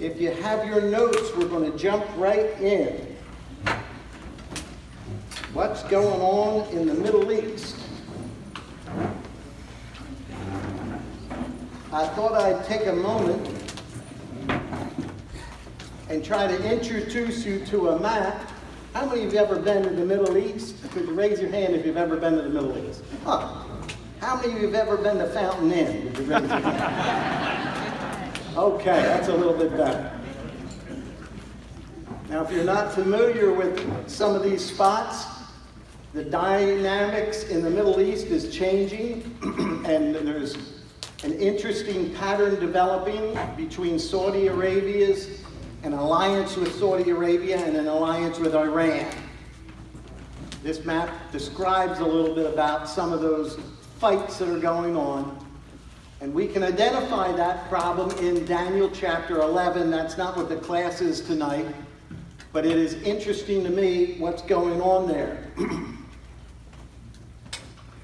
If you have your notes, we're going to jump right in. What's going on in the Middle East? I thought I'd take a moment and try to introduce you to a map. How many of you have ever been to the Middle East? Could you raise your hand if you've ever been to the Middle East? Huh. How many of you have ever been to Fountain Inn? Would you raise your hand? Okay, that's a little bit better. Now, if you're not familiar with some of these spots, the dynamics in the Middle East is changing, and there's an interesting pattern developing between Saudi Arabia's an alliance with Saudi Arabia and an alliance with Iran. This map describes a little bit about some of those fights that are going on. And we can identify that problem in Daniel chapter 11. That's not what the class is tonight. But it is interesting to me what's going on there.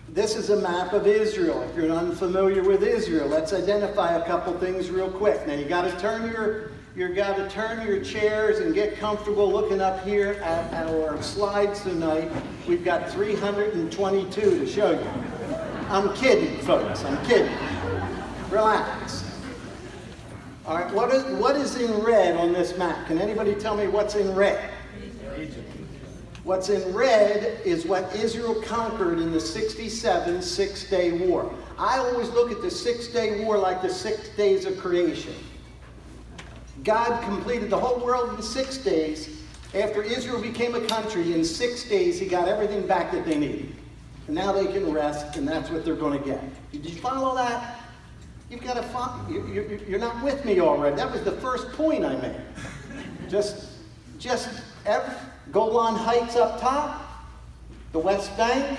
This is a map of Israel. If you're unfamiliar with Israel, let's identify a couple things real quick. Now you got to turn your chairs and get comfortable looking up here at our slides tonight. We've got 322 to show you. I'm kidding, folks. I'm kidding. Relax. All right. What is in red on this map? Can anybody tell me what's in red? Egypt. What's in red is what Israel conquered in the 67 Six-Day War. I always look at the Six-Day War like the 6 days of creation. God completed the whole world in 6 days. After Israel became a country, in 6 days he got everything back that they needed. And now they can rest, and that's what they're going to get. Did you follow that? You've got to follow. You're not with me already. That was the first point I made. Just Golan Heights up top, the West Bank,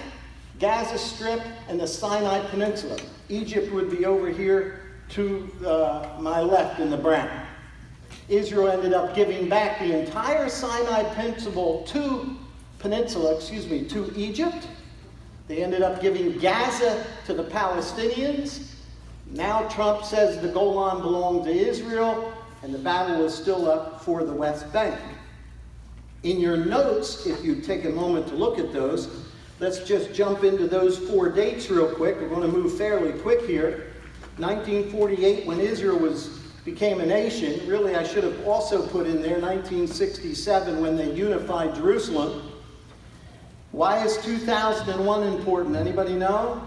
Gaza Strip, and the Sinai Peninsula. Egypt would be over here to my left in the brown. Israel ended up giving back the entire Sinai Peninsula to Egypt. They ended up giving Gaza to the Palestinians. Now Trump says the Golan belonged to Israel, and the battle is still up for the West Bank. In your notes, if you take a moment to look at those, let's just jump into those 4 dates real quick. We're going to move fairly quick here. 1948, when Israel became a nation. Really, I should have also put in there 1967, when they unified Jerusalem. Why is 2001 important? Anybody know?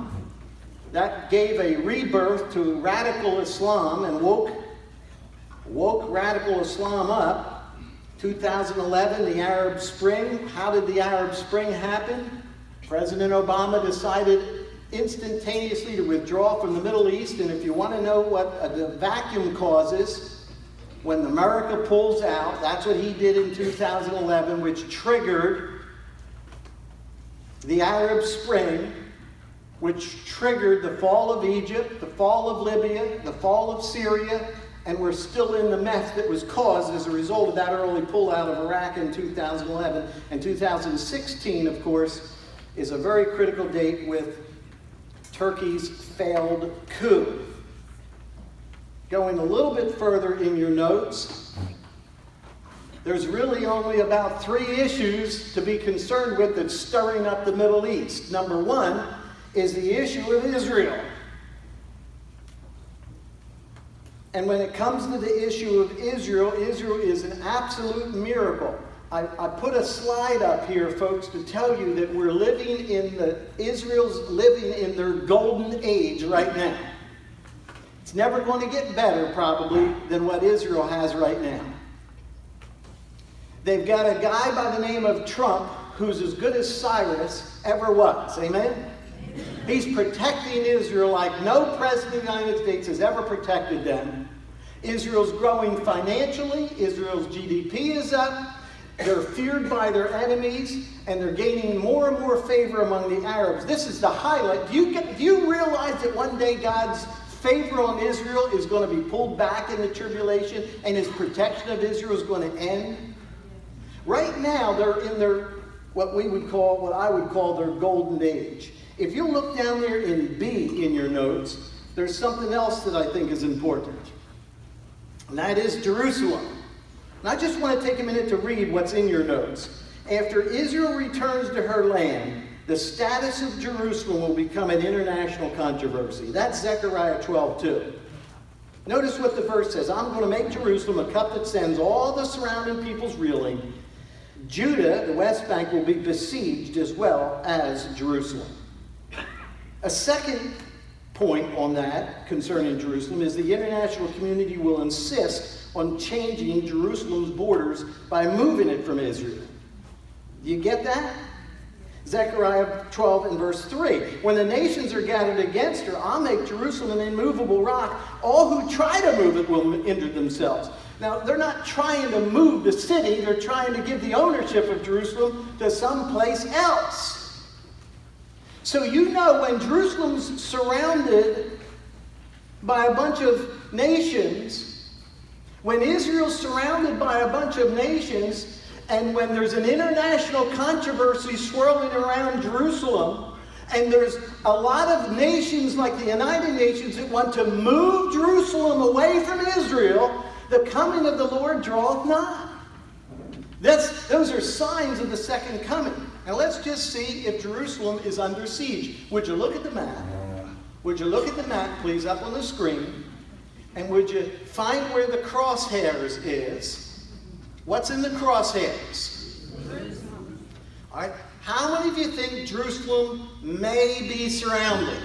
That gave a rebirth to radical Islam and woke radical Islam up. 2011, the Arab Spring. How did the Arab Spring happen? President Obama decided instantaneously to withdraw from the Middle East. And if you want to know what the vacuum causes, when America pulls out, that's what he did in 2011, which triggered the Arab Spring, which triggered the fall of Egypt, the fall of Libya, the fall of Syria, and we're still in the mess that was caused as a result of that early pullout of Iraq in 2011. And 2016, of course, is a very critical date with Turkey's failed coup. Going a little bit further in your notes, there's really only about 3 issues to be concerned with that's stirring up the Middle East. Number 1 is the issue of Israel. And when it comes to the issue of Israel, Israel is an absolute miracle. I put a slide up here, folks, to tell you that Israel's living in their golden age right now. It's never going to get better, probably, than what Israel has right now. They've got a guy by the name of Trump who's as good as Cyrus ever was. Amen? He's protecting Israel like no president of the United States has ever protected them. Israel's growing financially. Israel's GDP is up. They're feared by their enemies, and they're gaining more and more favor among the Arabs. This is the highlight. Do you realize that one day God's favor on Israel is going to be pulled back in the tribulation, and his protection of Israel is going to end? Right now, they're in their what I would call their golden age. If you look down there in B in your notes, there's something else that I think is important. and that is Jerusalem. And I just want to take a minute to read what's in your notes. After Israel returns to her land, the status of Jerusalem will become an international controversy. That's Zechariah 12:2. Notice what the verse says. I'm going to make Jerusalem a cup that sends all the surrounding peoples reeling. Judah, the West Bank, will be besieged as well as Jerusalem. A second point on that concerning Jerusalem is the international community will insist on changing Jerusalem's borders by moving it from Israel. Do you get that? Zechariah 12 and verse 3. When the nations are gathered against her, I'll make Jerusalem an immovable rock. All who try to move it will injure themselves. Now, they're not trying to move the city. They're trying to give the ownership of Jerusalem to someplace else. So you know when Jerusalem's surrounded by a bunch of nations, when Israel's surrounded by a bunch of nations, and when there's an international controversy swirling around Jerusalem, and there's a lot of nations like the United Nations that want to move Jerusalem away from Israel, the coming of the Lord draweth nigh. Those are signs of the second coming. Now let's just see if Jerusalem is under siege. Would you look at the map? Would you look at the map, please, up on the screen? And would you find where the crosshairs is? What's in the crosshairs? Jerusalem. All right. How many of you think Jerusalem may be surrounded?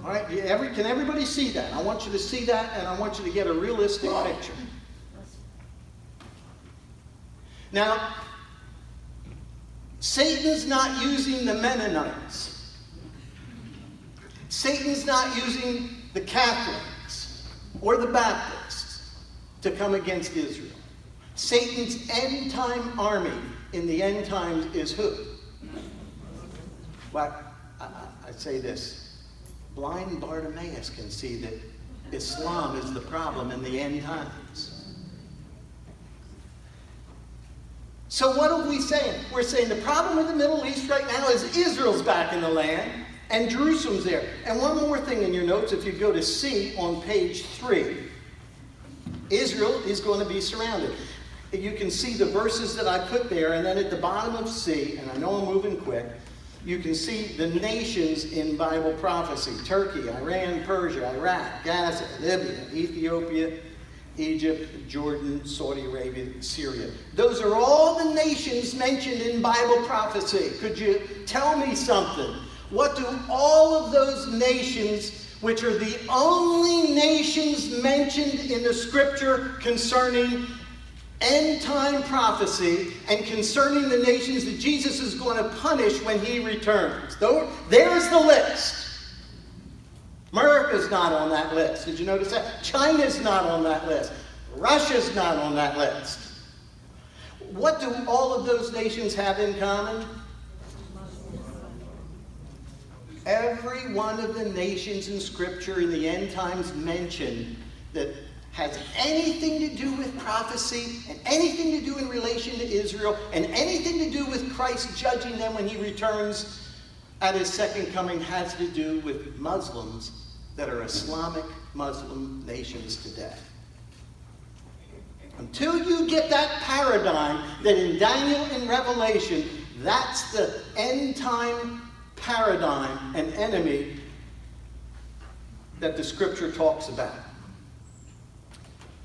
All right. Can everybody see that? I want you to see that, and I want you to get a realistic picture. Now, Satan's not using the Mennonites. Satan's not using the Catholics or the Baptists to come against Israel. Satan's end-time army in the end times is who? Well, I say this. Blind Bartimaeus can see that Islam is the problem in the end times. So what are we saying? We're saying the problem with the Middle East right now is Israel's back in the land and Jerusalem's there. And one more thing in your notes, if you go to C on page 3, Israel is going to be surrounded. You can see the verses that I put there, and then at the bottom of C, and I know I'm moving quick, you can see the nations in Bible prophecy. Turkey, Iran, Persia, Iraq, Gaza, Libya, Ethiopia, Egypt, Jordan, Saudi Arabia, Syria. Those are all the nations mentioned in Bible prophecy. Could you tell me something? What do all of those nations, which are the only nations mentioned in the scripture concerning end-time prophecy and concerning the nations that Jesus is going to punish when he returns? There's the list. America's not on that list. Did you notice that? China's not on that list. Russia's not on that list. What do all of those nations have in common? Every one of the nations in Scripture in the end times mentioned that has anything to do with prophecy and anything to do in relation to Israel and anything to do with Christ judging them when he returns at his second coming has to do with Muslims that are Islamic Muslim nations today. Until you get that paradigm that in Daniel and Revelation, that's the end time paradigm and enemy that the scripture talks about.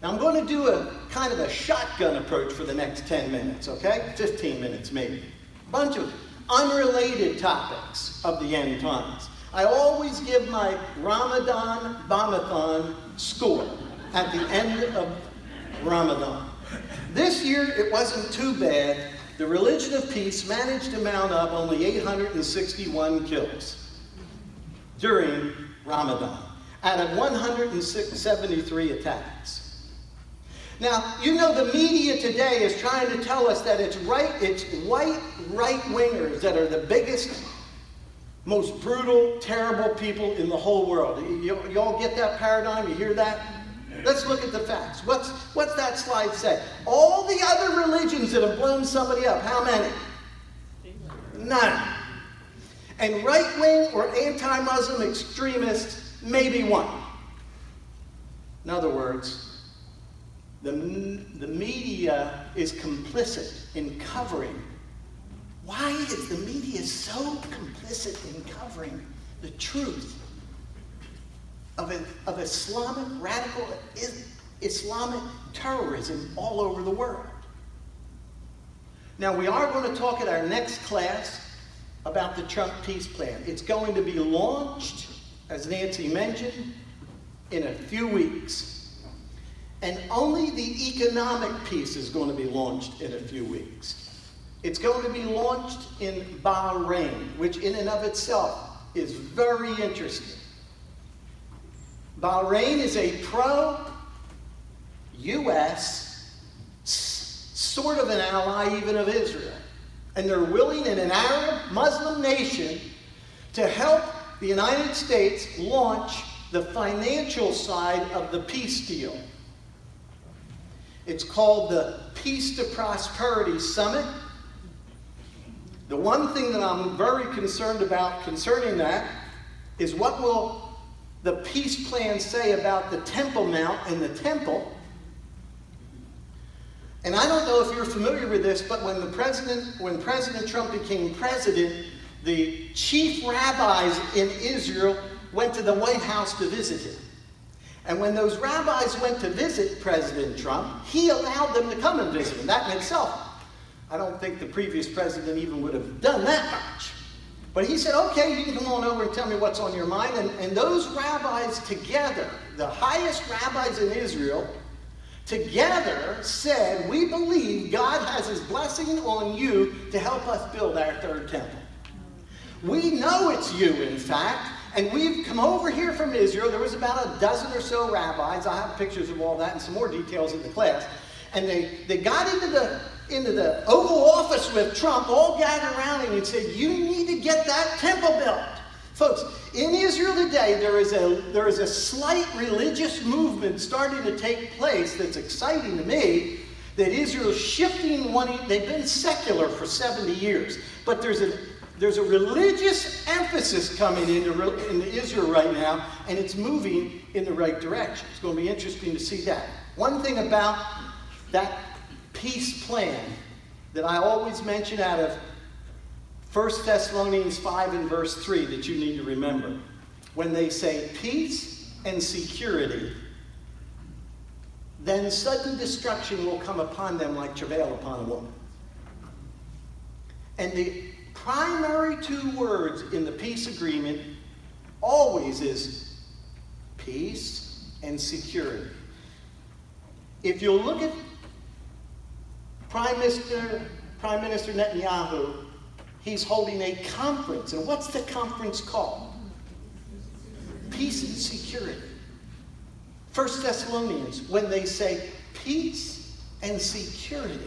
Now I'm going to do a kind of a shotgun approach for the next 10 minutes, okay? 15 minutes maybe. A bunch of unrelated topics of the end times. I always give my Ramadan Bamathon score at the end of Ramadan. This year it wasn't too bad. The Religion of Peace managed to mount up only 861 kills during Ramadan out of 173 attacks. Now, you know the media today is trying to tell us that it's white right-wingers that are the biggest, most brutal, terrible people in the whole world. You all get that paradigm? You hear that? Let's look at the facts. What's that slide say? All the other religions that have blown somebody up, how many? None. And right-wing or anti-Muslim extremists, maybe one. In other words, the media is complicit in covering. Why is the media so complicit in covering the truth of Islamic, radical Islamic terrorism all over the world? Now, we are going to talk at our next class about the Trump peace plan. It's going to be launched, as Nancy mentioned, in a few weeks. And only the economic piece is going to be launched in a few weeks. It's going to be launched in Bahrain, which in and of itself is very interesting. Bahrain is a pro-U.S., sort of an ally even of Israel. And they're willing, in an Arab Muslim nation, to help the United States launch the financial side of the peace deal. It's called the Peace to Prosperity Summit. The one thing that I'm very concerned about concerning that is what will the peace plan say about the Temple Mount and the temple. And I don't know if you're familiar with this, but when President Trump became president, the chief rabbis in Israel went to the White House to visit him. And when those rabbis went to visit President Trump, he allowed them to come and visit him. That in itself, I don't think the previous president even would have done that much. But he said, okay, you can come on over and tell me what's on your mind. And those rabbis together, the highest rabbis in Israel, together said, we believe God has his blessing on you to help us build our third temple. We know it's you, in fact. And we've come over here from Israel. There was about a dozen or so rabbis. I have pictures of all that and some more details in the class. And they got into the Oval Office with Trump, all gathered around him and said, you need to get that temple built. Folks, in Israel today, there is a slight religious movement starting to take place that's exciting to me, that Israel's shifting they've been secular for 70 years, but there's a religious emphasis coming into Israel right now, and it's moving in the right direction. It's going to be interesting to see that. One thing about that peace plan that I always mention out of 1 Thessalonians 5 and verse 3 that you need to remember. When they say peace and security, then sudden destruction will come upon them like travail upon a woman. And the primary two words in the peace agreement always is peace and security. If you'll look at Prime Minister Netanyahu, he's holding a conference. And what's the conference called? Peace and security. 1 Thessalonians, when they say peace and security,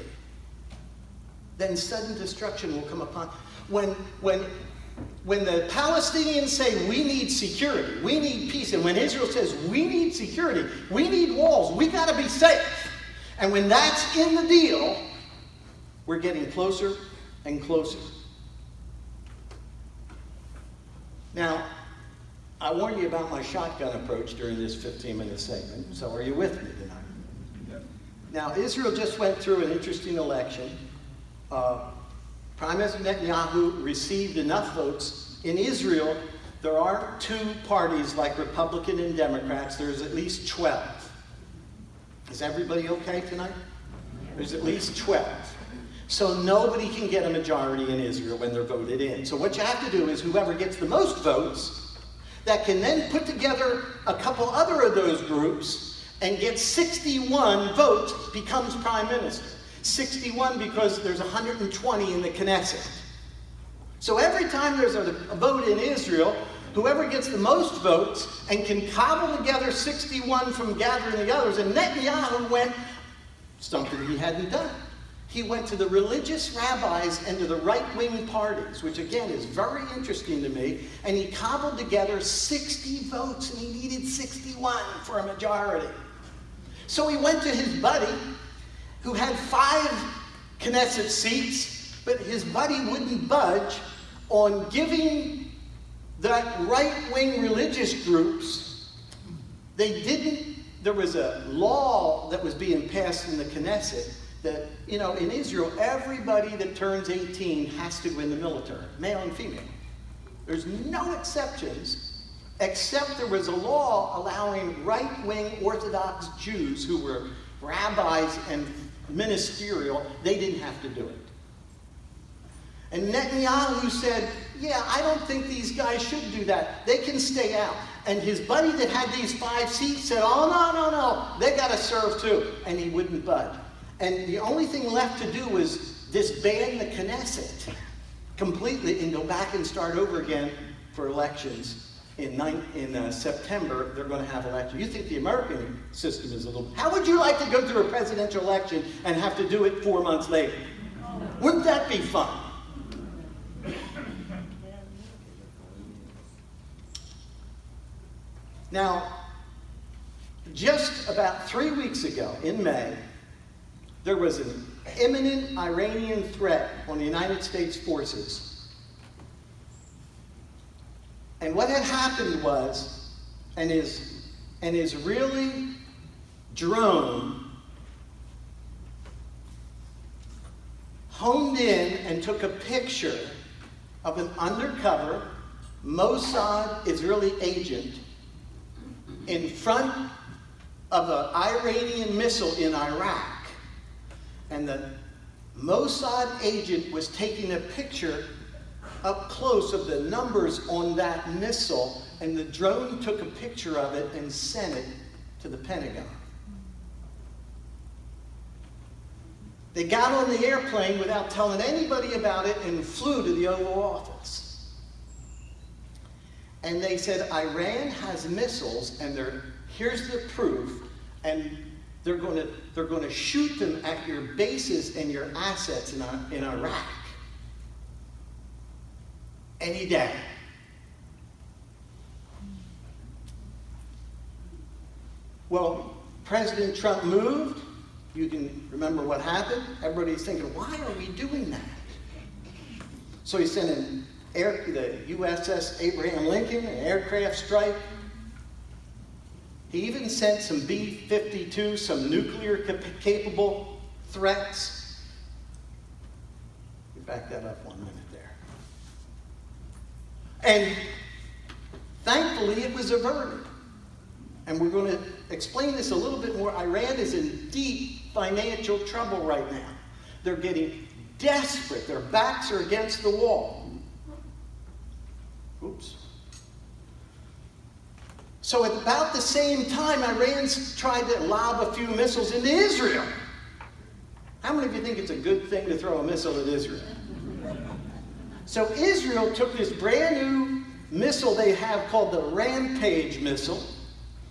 then sudden destruction will come upon. When the Palestinians say we need security, we need peace, and when Israel says we need security, we need walls, we got to be safe. And when that's in the deal, we're getting closer and closer. Now, I warned you about my shotgun approach during this 15-minute segment, so are you with me tonight? Yep. Now, Israel just went through an interesting election. Prime Minister Netanyahu received enough votes. In Israel, there aren't two parties like Republican and Democrats. There's at least 12. Is everybody okay tonight? There's at least 12. So nobody can get a majority in Israel when they're voted in. So what you have to do is whoever gets the most votes, that can then put together a couple other of those groups and get 61 votes, becomes prime minister. 61 because there's 120 in the Knesset. So every time there's a vote in Israel, whoever gets the most votes and can cobble together 61 from gathering the others, and Netanyahu went, something he hadn't done. He went to the religious rabbis and to the right-wing parties, which again is very interesting to me, and he cobbled together 60 votes, and he needed 61 for a majority. So he went to his buddy, who had 5 Knesset seats, but his buddy wouldn't budge on giving that right-wing religious groups, they didn't there was a law that was being passed in the Knesset that, you know, in Israel, everybody that turns 18 has to go in the military, male and female. There's no exceptions, except there was a law allowing right-wing Orthodox Jews who were rabbis and ministerial, they didn't have to do it. And Netanyahu said, yeah, I don't think these guys should do that. They can stay out. And his buddy that had these 5 seats said, oh, no, they got to serve too. And he wouldn't budge. And the only thing left to do was disband the Knesset completely and go back and start over again for elections. In September, they're going to have elections. You think the American system is a little... How would you like to go through a presidential election and have to do it 4 months later? Wouldn't that be fun? Now, just about 3 weeks ago, in May, there was an imminent Iranian threat on the United States forces. And what had happened was an Israeli drone honed in and took a picture of an undercover Mossad Israeli agent in front of an Iranian missile in Iraq. And the Mossad agent was taking a picture up close of the numbers on that missile, and the drone took a picture of it and sent it to the Pentagon. They got on the airplane without telling anybody about it and flew to the Oval Office. And they said, Iran has missiles, and here's the proof, and they're going to shoot them at your bases and your assets in Iraq. Any day. Well, President Trump moved. You can remember what happened. Everybody's thinking, why are we doing that? So he sent the USS Abraham Lincoln, an aircraft strike. He even sent some B-52, some nuclear-capable threats. You back that up 1 minute there. And thankfully, it was averted. And we're going to explain this a little bit more. Iran is in deep financial trouble right now. They're getting desperate. Their backs are against the wall. Oops. So at about the same time, Iran's tried to lob a few missiles into Israel. How many of you think it's a good thing to throw a missile at Israel? So Israel took this brand new missile they have called the Rampage missile.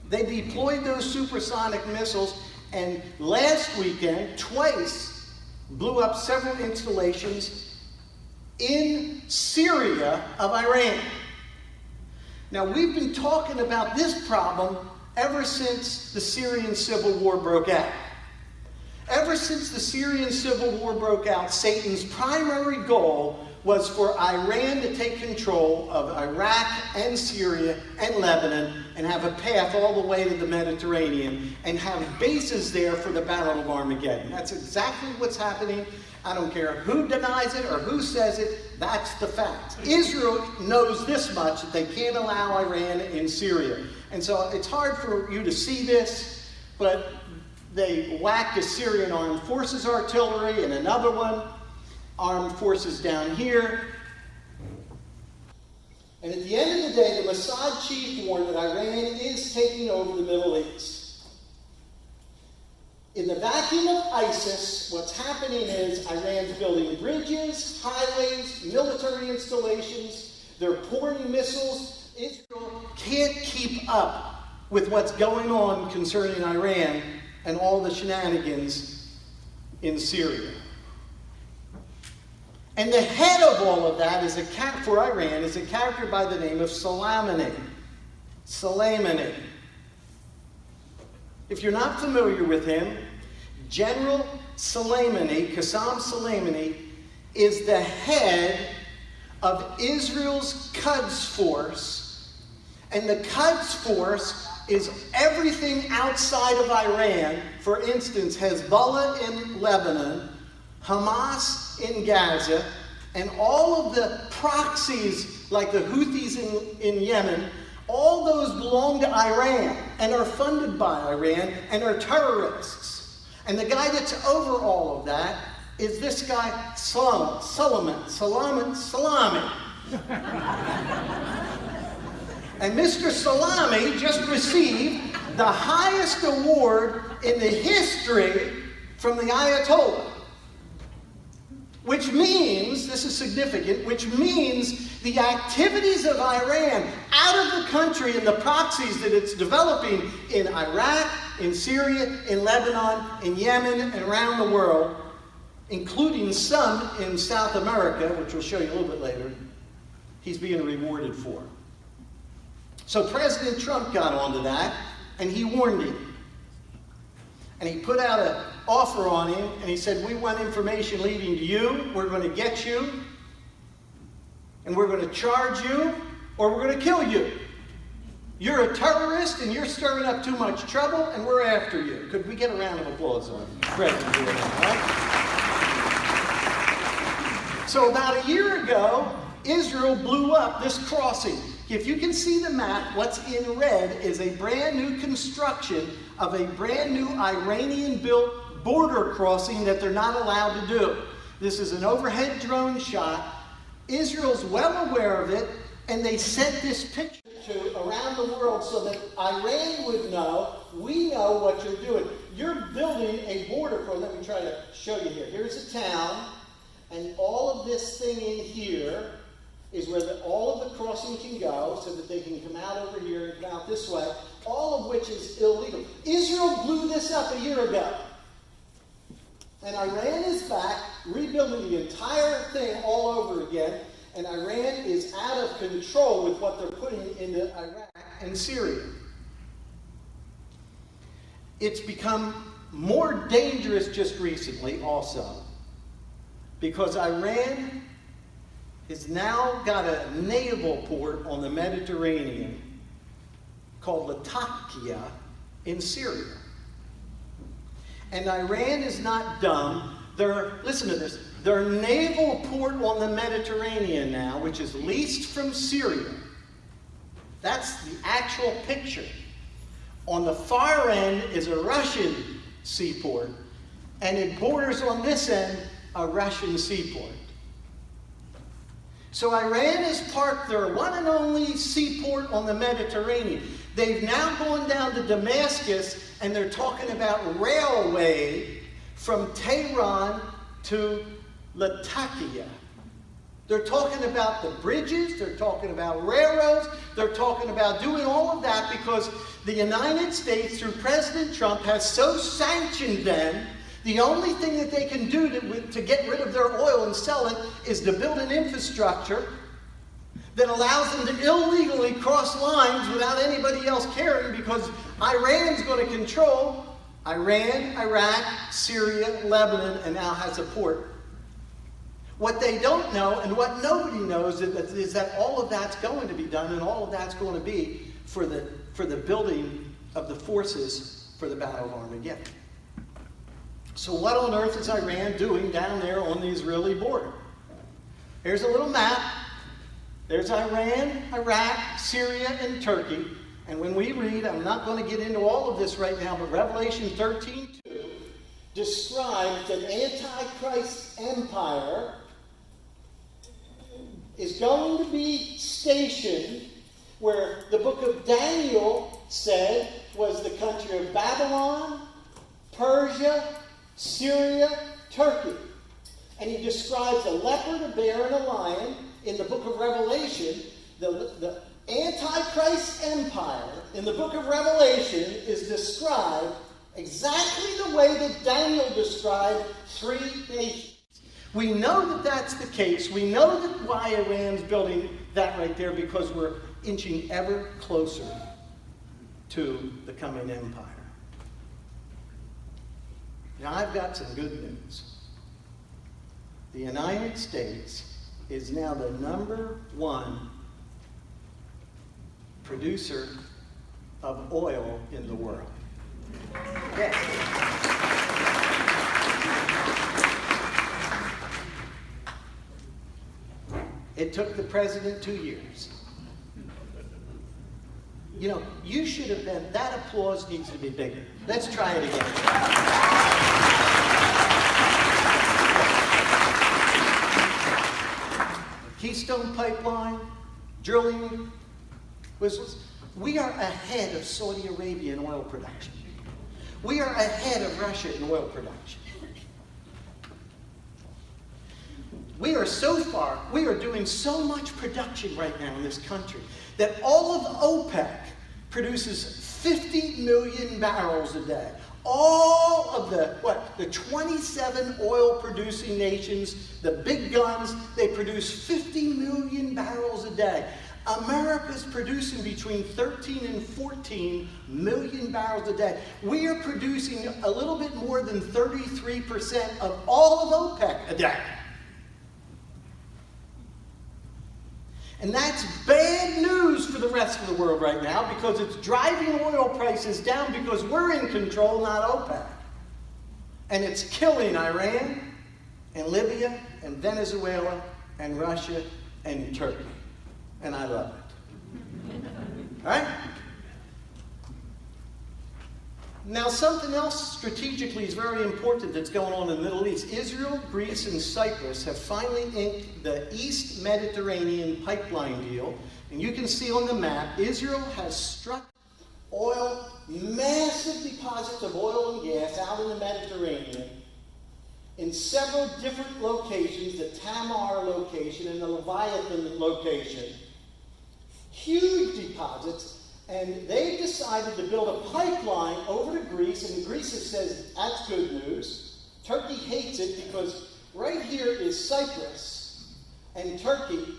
They deployed those supersonic missiles, and last weekend, twice, blew up several installations in Syria of Iran. Now, we've been talking about this problem ever since the Syrian civil war broke out. Ever since the Syrian civil war broke out, Satan's primary goal was for Iran to take control of Iraq and Syria and Lebanon and have a path all the way to the Mediterranean and have bases there for the Battle of Armageddon. That's exactly what's happening. I don't care who denies it or who says it, that's the fact. Israel knows this much, that they can't allow Iran in Syria. And so it's hard for you to see this, but they whacked a Syrian armed forces artillery and another one, armed forces down here. And at the end of the day, the Mossad chief warned that Iran is taking over the Middle East. In the vacuum of ISIS, what's happening is Iran's building bridges, highways, military installations. They're pouring missiles. Israel can't keep up with what's going on concerning Iran and all the shenanigans in Syria. And the head of all of that for Iran is a character by the name of Soleimani. Soleimani. If you're not familiar with him, General Soleimani, Qassem Soleimani, is the head of Israel's Quds Force. And the Quds Force is everything outside of Iran. For instance, Hezbollah in Lebanon, Hamas in Gaza, and all of the proxies like the Houthis in Yemen, all those belong to Iran and are funded by Iran and are terrorists. And the guy that's over all of that is this guy, Salami. And Mr. Salami just received the highest award in the history from the Ayatollah. Which means, this is significant, which means the activities of Iran out of the country and the proxies that it's developing in Iraq, in Syria, in Lebanon, in Yemen, and around the world, including some in South America, which we'll show you a little bit later, he's being rewarded for. So President Trump got onto that, and he warned him. And he put out an offer on him, and he said, we want information leading to you, we're going to get you, and we're going to charge you, or we're going to kill you. You're a terrorist, and you're stirring up too much trouble, and we're after you. Could we get a round of applause on President Trump, right? So about a year ago, Israel blew up this crossing. If you can see the map, what's in red is a brand new construction of a brand new Iranian-built border crossing that they're not allowed to do. This is an overhead drone shot. Israel's well aware of it, and they sent this picture to around the world so that Iran would know, we know what you're doing. You're building a border crossing. Let me try to show you here. Here's a town, and all of this thing in here is where all of the crossing can go so that they can come out over here and come out this way, all of which is illegal. Israel blew this up a year ago. And Iran is back, rebuilding the entire thing all over again, and Iran is out of control with what they're putting into Iraq and Syria. It's become more dangerous just recently also, because Iran has now got a naval port on the Mediterranean called Latakia in Syria. And Iran is not dumb. Listen to this, their naval port on the Mediterranean now, which is leased from Syria, that's the actual picture. On the far end is a Russian seaport, and it borders on this end a Russian seaport. So Iran has parked their one and only seaport on the Mediterranean. They've now gone down to Damascus, and they're talking about railway from Tehran to Latakia. They're talking about the bridges, they're talking about railroads, they're talking about doing all of that because the United States, through President Trump, has so sanctioned them. The only thing that they can do to get rid of their oil and sell it is to build an infrastructure that allows them to illegally cross lines without anybody else caring, because Iran's going to control Iran, Iraq, Syria, Lebanon, and now has a port. What they don't know, and what nobody knows, is that all of that's going to be done, and all of that's going to be for the building of the forces for the Battle of Armageddon. So what on earth is Iran doing down there on the Israeli border? Here's a little map. There's Iran, Iraq, Syria, and Turkey. And when we read, I'm not going to get into all of this right now, but Revelation 13:2 describes an Antichrist empire is going to be stationed where the book of Daniel said was the country of Babylon, Persia, Syria, Turkey. And he describes a leopard, a bear, and a lion. In the book of Revelation, the Antichrist empire in the book of Revelation is described exactly the way that Daniel described three nations. We know that that's the case. We know that why Iran's building that right there, because we're inching ever closer to the coming empire. Now, I've got some good news. The United States is now the #1 producer of oil in the world. Yes. It took the president 2 years. You know, you should have been, that applause needs to be bigger. Let's try it again. Keystone Pipeline, drilling, we are ahead of Saudi Arabia in oil production. We are ahead of Russia in oil production. We are doing so much production right now in this country that all of OPEC produces 50 million barrels a day. All of the 27 oil-producing nations, the big guns, they produce 50 million barrels a day. America's producing between 13 and 14 million barrels a day. We are producing a little bit more than 33% of all of OPEC a day. And that's bad news for the rest of the world right now because it's driving oil prices down because we're in control, not OPEC. And it's killing Iran and Libya and Venezuela and Russia and Turkey. And I love it. All right? Now, something else strategically is very important that's going on in the Middle East. Israel, Greece, and Cyprus have finally inked the East Mediterranean pipeline deal. And you can see on the map, Israel has struck oil, massive deposits of oil and gas out in the Mediterranean in several different locations, the Tamar location and the Leviathan location. Huge deposits. And they've decided to build a pipeline over to Greece, and Greece says that's good news. Turkey hates it because right here is Cyprus and Turkey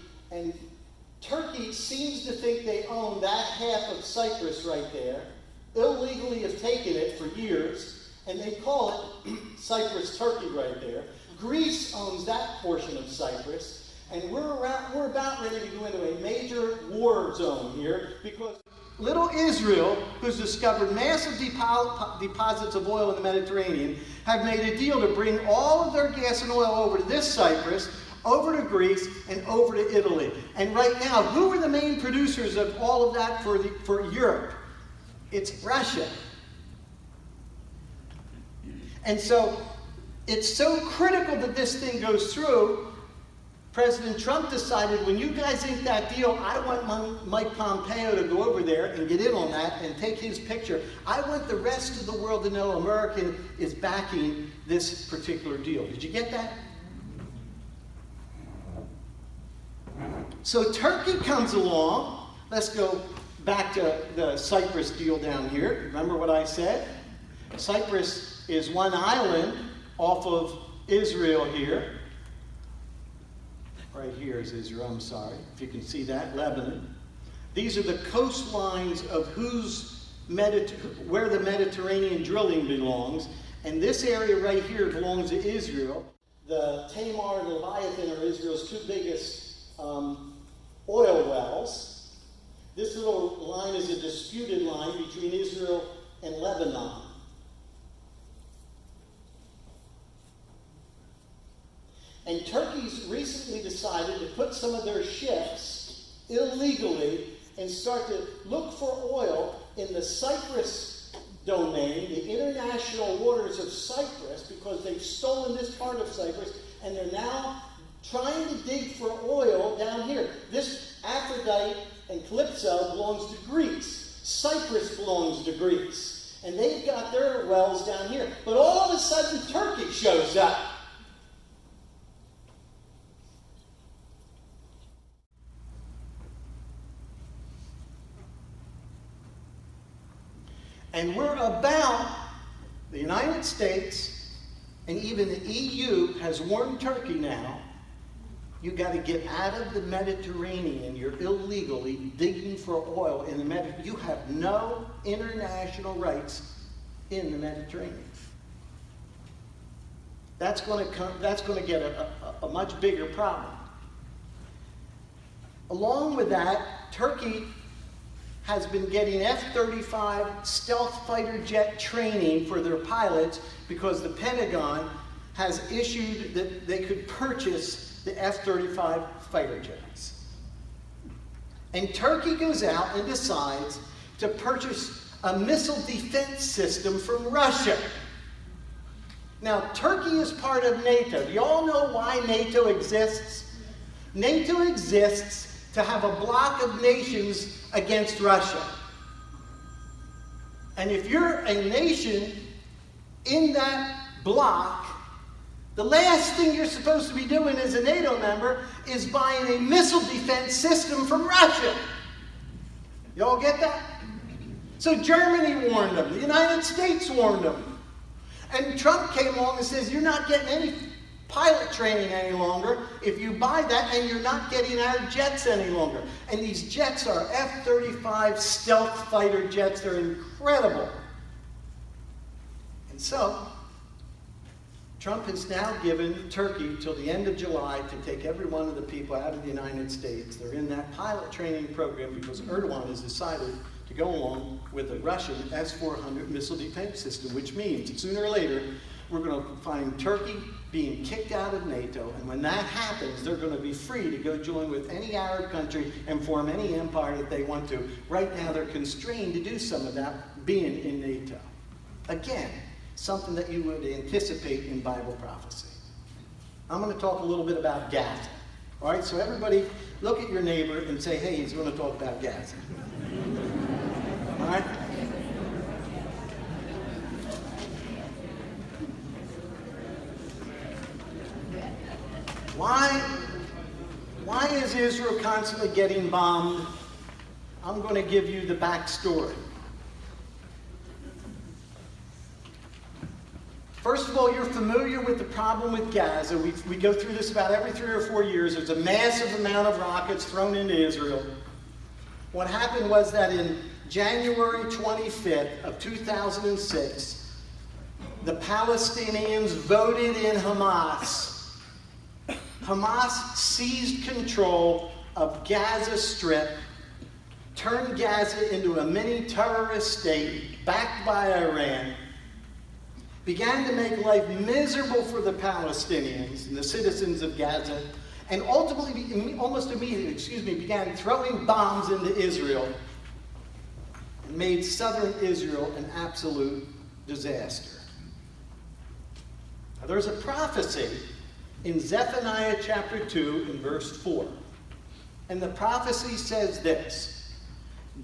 seems to think they own that half of Cyprus right there, illegally have taken it for years, and they call it Cyprus Turkey right there. Greece owns that portion of Cyprus, and we're about ready to go into a major war zone here because little Israel, who's discovered massive deposits of oil in the Mediterranean, have made a deal to bring all of their gas and oil over to this Cyprus, over to Greece, and over to Italy. And right now, who are the main producers of all of that for Europe? It's Russia. And so, it's so critical that this thing goes through. President Trump decided, when you guys ink that deal, I want Mike Pompeo to go over there and get in on that and take his picture. I want the rest of the world to know America is backing this particular deal. Did you get that? So Turkey comes along. Let's go back to the Cyprus deal down here. Remember what I said? Cyprus is one island off of Israel here. Right here is Israel, I'm sorry, if you can see that, Lebanon. These are the coastlines of where the Mediterranean drilling belongs. And this area right here belongs to Israel. The Tamar and Leviathan are Israel's two biggest oil wells. This little line is a disputed line between Israel and Lebanon. And Turkey's recently decided to put some of their ships illegally and start to look for oil in the Cyprus domain, the international waters of Cyprus, because they've stolen this part of Cyprus, and they're now trying to dig for oil down here. This Aphrodite and Calypso belongs to Greece. Cyprus belongs to Greece. And they've got their wells down here. But all of a sudden, Turkey shows up. And the United States and even the EU has warned Turkey now, you got to get out of the Mediterranean. You're illegally digging for oil in the Mediterranean. You have no international rights in the Mediterranean. That's going to get a much bigger problem. Along with that, Turkey has been getting F-35 stealth fighter jet training for their pilots because the Pentagon has issued that they could purchase the F-35 fighter jets. And Turkey goes out and decides to purchase a missile defense system from Russia. Now, Turkey is part of NATO. Do you all know why NATO exists? NATO exists to have a bloc of nations against Russia. And if you're a nation in that bloc, the last thing you're supposed to be doing as a NATO member is buying a missile defense system from Russia. You all get that? So Germany warned them. The United States warned them. And Trump came along and says, you're not getting any pilot training any longer if you buy that, and you're not getting our jets any longer. And these jets are F-35 stealth fighter jets. They're incredible. And so, Trump has now given Turkey till the end of July to take every one of the people out of the United States. They're in that pilot training program because Erdogan has decided to go along with the Russian S-400 missile defense system, which means sooner or later we're going to find Turkey being kicked out of NATO, and when that happens, they're going to be free to go join with any Arab country and form any empire that they want to. Right now, they're constrained to do some of that being in NATO. Again, something that you would anticipate in Bible prophecy. I'm going to talk a little bit about Gaza. All right, so everybody look at your neighbor and say, hey, he's going to talk about Gaza. All right? Why is Israel constantly getting bombed? I'm going to give you the backstory. First of all, you're familiar with the problem with Gaza. We go through this about every 3 or 4 years. There's a massive amount of rockets thrown into Israel. What happened was that in January 25th of 2006, the Palestinians voted in Hamas. Hamas seized control of Gaza Strip, turned Gaza into a mini terrorist state backed by Iran, began to make life miserable for the Palestinians and the citizens of Gaza, and ultimately, almost immediately, began throwing bombs into Israel and made southern Israel an absolute disaster. Now, there's a prophecy in Zephaniah chapter 2 and verse 4. And the prophecy says this: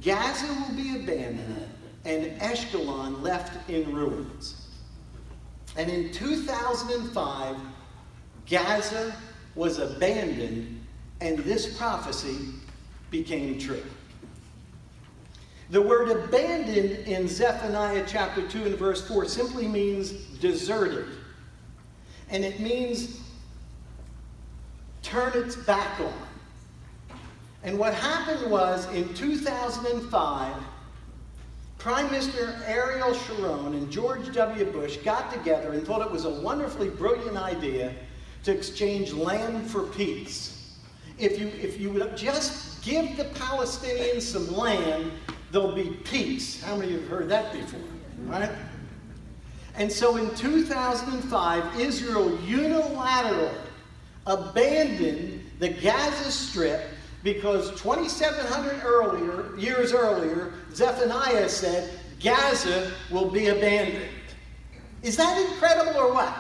Gaza will be abandoned and Ashkelon left in ruins. And in 2005, Gaza was abandoned, and this prophecy became true. The word abandoned in Zephaniah chapter 2 and verse 4 simply means deserted. And it means turn its back on. And what happened was, in 2005, Prime Minister Ariel Sharon and George W. Bush got together and thought it was a wonderfully brilliant idea to exchange land for peace. If you would just give the Palestinians some land, there'll be peace. How many have heard that before? Right? And so in 2005, Israel unilaterally abandoned the Gaza Strip because 2,700 years earlier, Zephaniah said, Gaza will be abandoned. Is that incredible or what?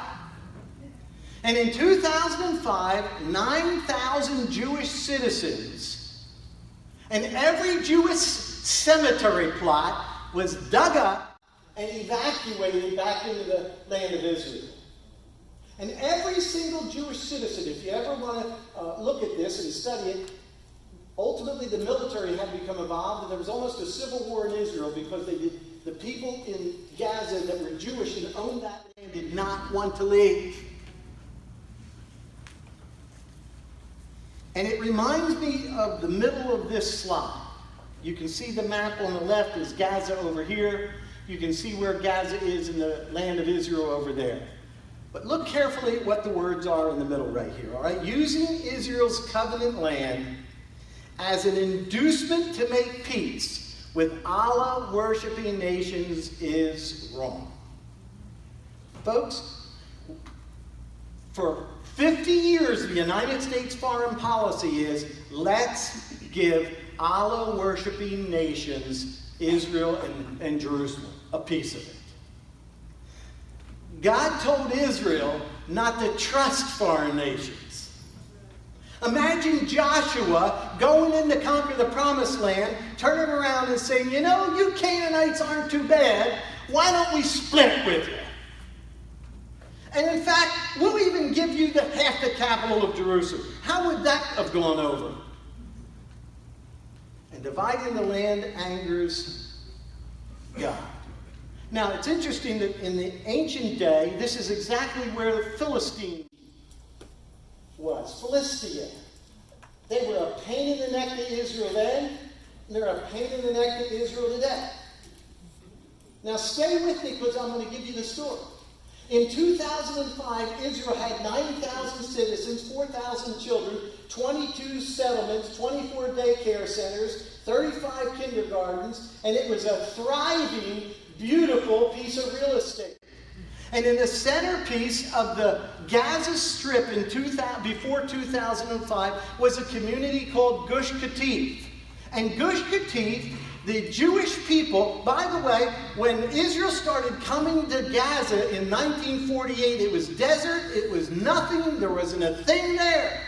And in 2005, 9,000 Jewish citizens and every Jewish cemetery plot was dug up and evacuated back into the land of Israel. And every single Jewish citizen, if you ever want to look at this and study it, ultimately the military had become involved, and there was almost a civil war in Israel because the people in Gaza that were Jewish and owned that land did not want to leave. And it reminds me of the middle of this slide. You can see the map on the left is Gaza over here. You can see where Gaza is in the land of Israel over there. But look carefully at what the words are in the middle right here, all right? Using Israel's covenant land as an inducement to make peace with Allah-worshiping nations is wrong. Folks, for 50 years, the United States foreign policy is, let's give Allah-worshiping nations, Israel and Jerusalem, a piece of it. God told Israel not to trust foreign nations. Imagine Joshua going in to conquer the promised land, turning around and saying, you know, you Canaanites aren't too bad. Why don't we split with you? And in fact, we'll even give you half the capital of Jerusalem. How would that have gone over? And dividing the land angers God. Now, it's interesting that in the ancient day, this is exactly where the Philistine was. Philistia. They were a pain in the neck to Israel then, and they're a pain in the neck to Israel today. Now, stay with me because I'm going to give you the story. In 2005, Israel had 9,000 citizens, 4,000 children, 22 settlements, 24 daycare centers, 35 kindergartens, and it was a thriving, beautiful piece of real estate. And in the centerpiece of the Gaza Strip before 2005 was a community called Gush Katif. And Gush Katif, the Jewish people, by the way, when Israel started coming to Gaza in 1948, it was desert, it was nothing, there wasn't a thing there.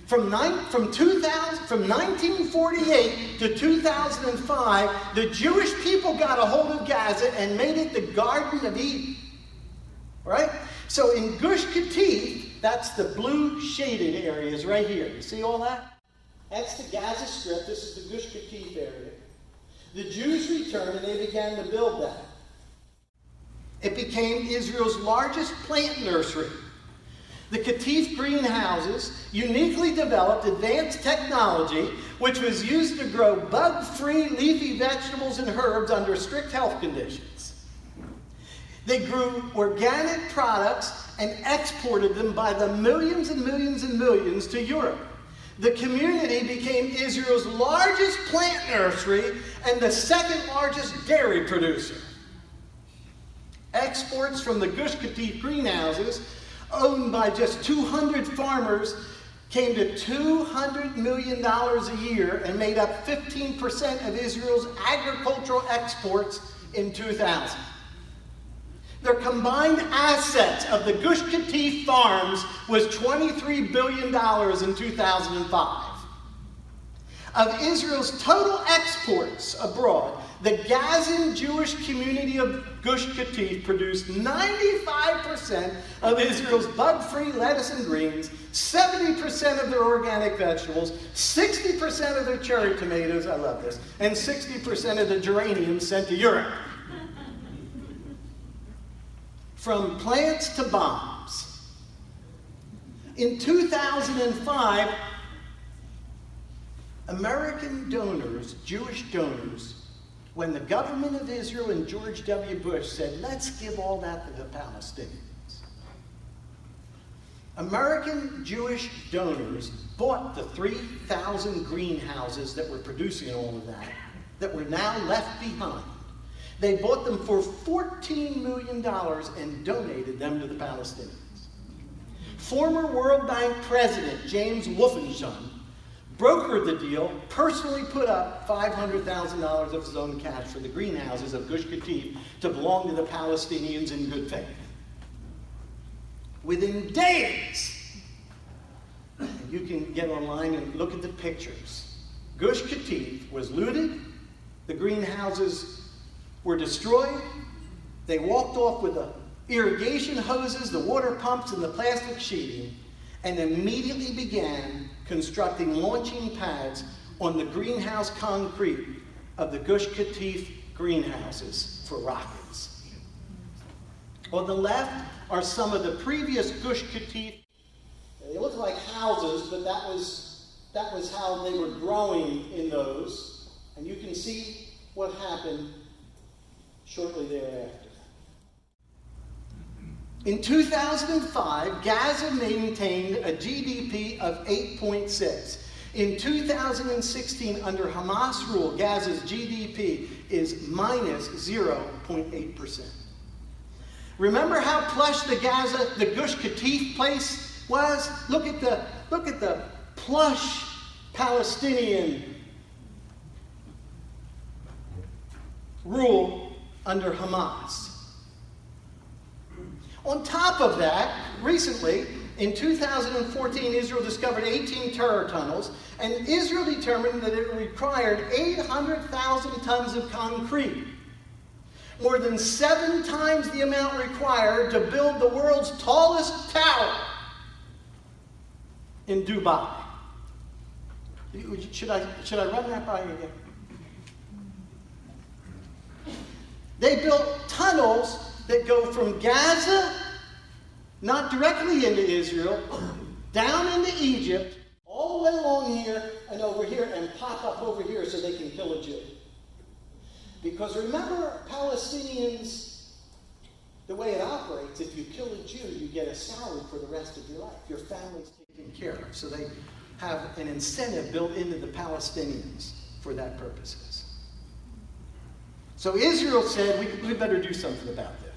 From 1948 to 2005, the Jewish people got a hold of Gaza and made it the Garden of Eden. Right? So in Gush Katif, that's the blue shaded areas right here. You see all that? That's the Gaza Strip. This is the Gush Katif area. The Jews returned and they began to build that. It became Israel's largest plant nursery. The Katif greenhouses uniquely developed advanced technology which was used to grow bug-free leafy vegetables and herbs under strict health conditions. They grew organic products and exported them by the millions and millions and millions to Europe. The community became Israel's largest plant nursery and the second largest dairy producer. Exports from the Gush Katif greenhouses, owned by just 200 farmers, came to $200 million a year and made up 15% of Israel's agricultural exports in 2000. Their combined assets of the Gush Katif farms was $23 billion in 2005. Of Israel's total exports abroad, the Gazan Jewish community of Gush Katif produced 95% of Israel's bug-free lettuce and greens, 70% of their organic vegetables, 60% of their cherry tomatoes, I love this, and 60% of the geraniums sent to Europe. From plants to bombs. In 2005, American donors, Jewish donors, when the government of Israel and George W. Bush said, let's give all that to the Palestinians. American Jewish donors bought the 3,000 greenhouses that were producing all of that were now left behind. They bought them for $14 million and donated them to the Palestinians. Former World Bank President James Wolfensohn brokered the deal, personally put up $500,000 of his own cash for the greenhouses of Gush Katif to belong to the Palestinians in good faith. Within days, you can get online and look at the pictures. Gush Katif was looted, the greenhouses were destroyed, they walked off with the irrigation hoses, the water pumps, and the plastic sheeting, and immediately began constructing launching pads on the greenhouse concrete of the Gush Katif greenhouses for rockets. On the left are some of the previous Gush Katif. They look like houses, but that was how they were growing in those. And you can see what happened shortly thereafter. In 2005, Gaza maintained a GDP of 8.6. In 2016, under Hamas rule, Gaza's GDP is minus 0.8%. Remember how plush the Gush Katif place was? Look at the plush Palestinian rule under Hamas. On top of that, recently, in 2014, Israel discovered 18 terror tunnels, and Israel determined that it required 800,000 tons of concrete, more than 7 times the amount required to build the world's tallest tower in Dubai. Should I run that by you again? They built tunnels that go from Gaza, not directly into Israel, down into Egypt, all the way along here and over here, and pop up over here so they can kill a Jew. Because remember, Palestinians, the way it operates, if you kill a Jew, you get a salary for the rest of your life. Your family's taken care of. So they have an incentive built into the Palestinians for that purposes. So Israel said, we better do something about this.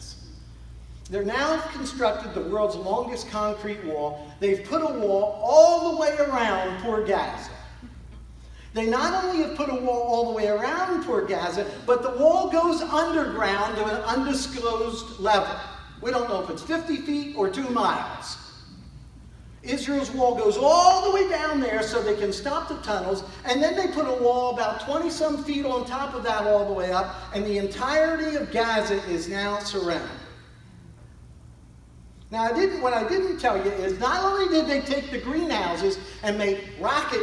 They're now constructed the world's longest concrete wall. They've put a wall all the way around poor Gaza. They not only have put a wall all the way around poor Gaza, but the wall goes underground to an undisclosed level. We don't know if it's 50 feet or 2 miles. Israel's wall goes all the way down there so they can stop the tunnels, and then they put a wall about 20-some feet on top of that all the way up, and the entirety of Gaza is now surrounded. Now, what I didn't tell you is not only did they take the greenhouses and make rocket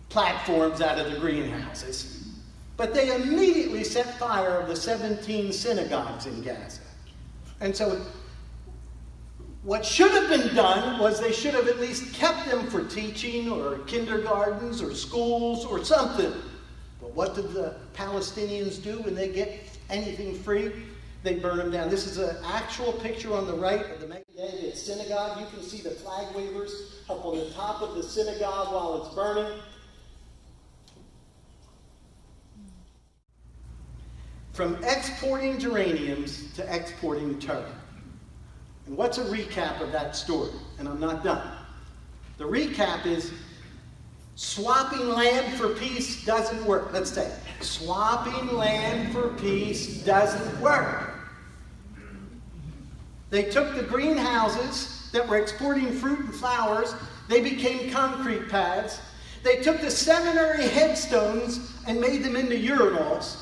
platforms out of the greenhouses, but they immediately set fire of the 17 synagogues in Gaza. And so what should have been done was they should have at least kept them for teaching or kindergartens or schools or something. But what did the Palestinians do when they get anything free? They burn them down. This is an actual picture on the right of the Megiddo synagogue. You can see the flag wavers up on the top of the synagogue while it's burning. From exporting geraniums to exporting terror. And what's a recap of that story? And I'm not done. The recap is swapping land for peace doesn't work. Let's say swapping land for peace doesn't work. They took the greenhouses that were exporting fruit and flowers. They became concrete pads. They took the seminary headstones and made them into urinals.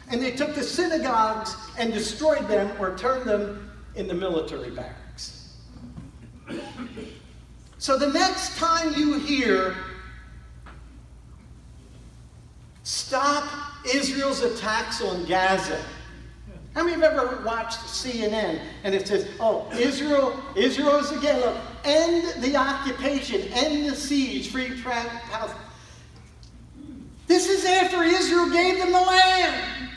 And they took the synagogues and destroyed them or turned them into military barracks. So the next time you hear, stop Israel's attacks on Gaza. How many of you have ever watched CNN and it says, oh, Israel is again, look, end the occupation, end the siege, free Palestine. This is after Israel gave them the land.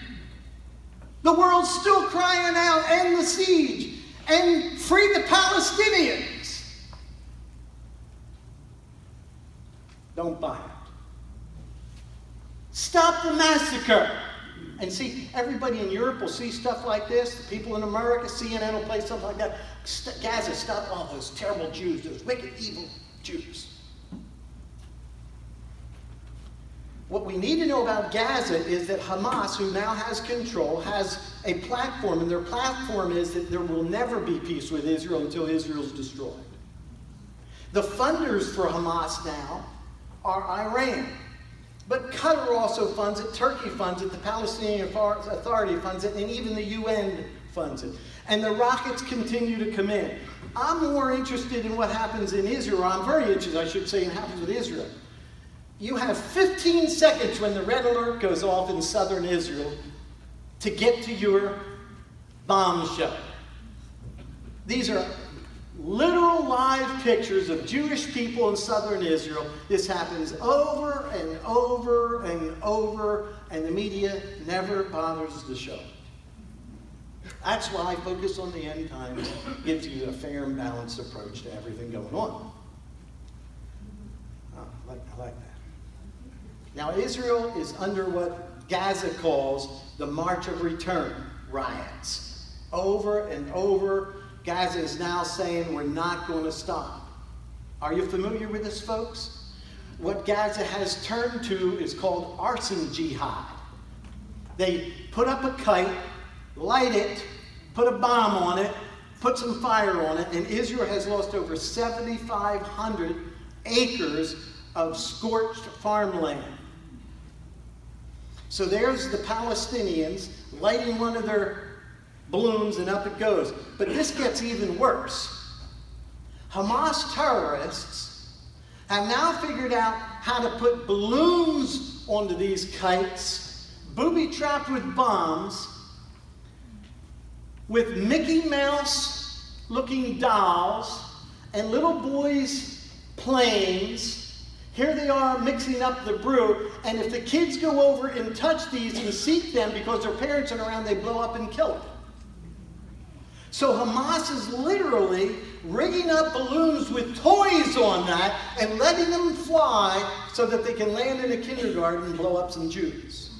The world's still crying out, end the siege, and free the Palestinians. Don't buy it. Stop the massacre. And see, everybody in Europe will see stuff like this. The people in America, CNN will play stuff like that. Gaza, stop all those terrible Jews, those wicked, evil Jews. What we need to know about Gaza is that Hamas, who now has control, has a platform, and their platform is that there will never be peace with Israel until Israel's destroyed. The funders for Hamas now are Iran. But Qatar also funds it, Turkey funds it, the Palestinian Authority funds it, and even the UN funds it. And the rockets continue to come in. I'm more interested in what happens in Israel. I'm very interested, I should say, in what happens with Israel. You have 15 seconds when the red alert goes off in southern Israel to get to your bomb shelter. These are literal live pictures of Jewish people in southern Israel. This happens over and over and over, and the media never bothers to show it. That's why Focus on the End Times gives you a fair and balanced approach to everything going on. I like that. Now, Israel is under what Gaza calls the March of Return riots. Over and over, Gaza is now saying we're not going to stop. Are you familiar with this, folks? What Gaza has turned to is called arson jihad. They put up a kite, light it, put a bomb on it, put some fire on it, and Israel has lost over 7,500 acres of scorched farmland. So there's the Palestinians lighting one of their balloons and up it goes. But this gets even worse. Hamas terrorists have now figured out how to put balloons onto these kites, booby-trapped with bombs, with Mickey Mouse looking dolls and little boys' planes. Here they are mixing up the brew, and if the kids go over and touch these and seek them because their parents are around, they blow up and kill them. So Hamas is literally rigging up balloons with toys on that and letting them fly so that they can land in a kindergarten and blow up some Jews.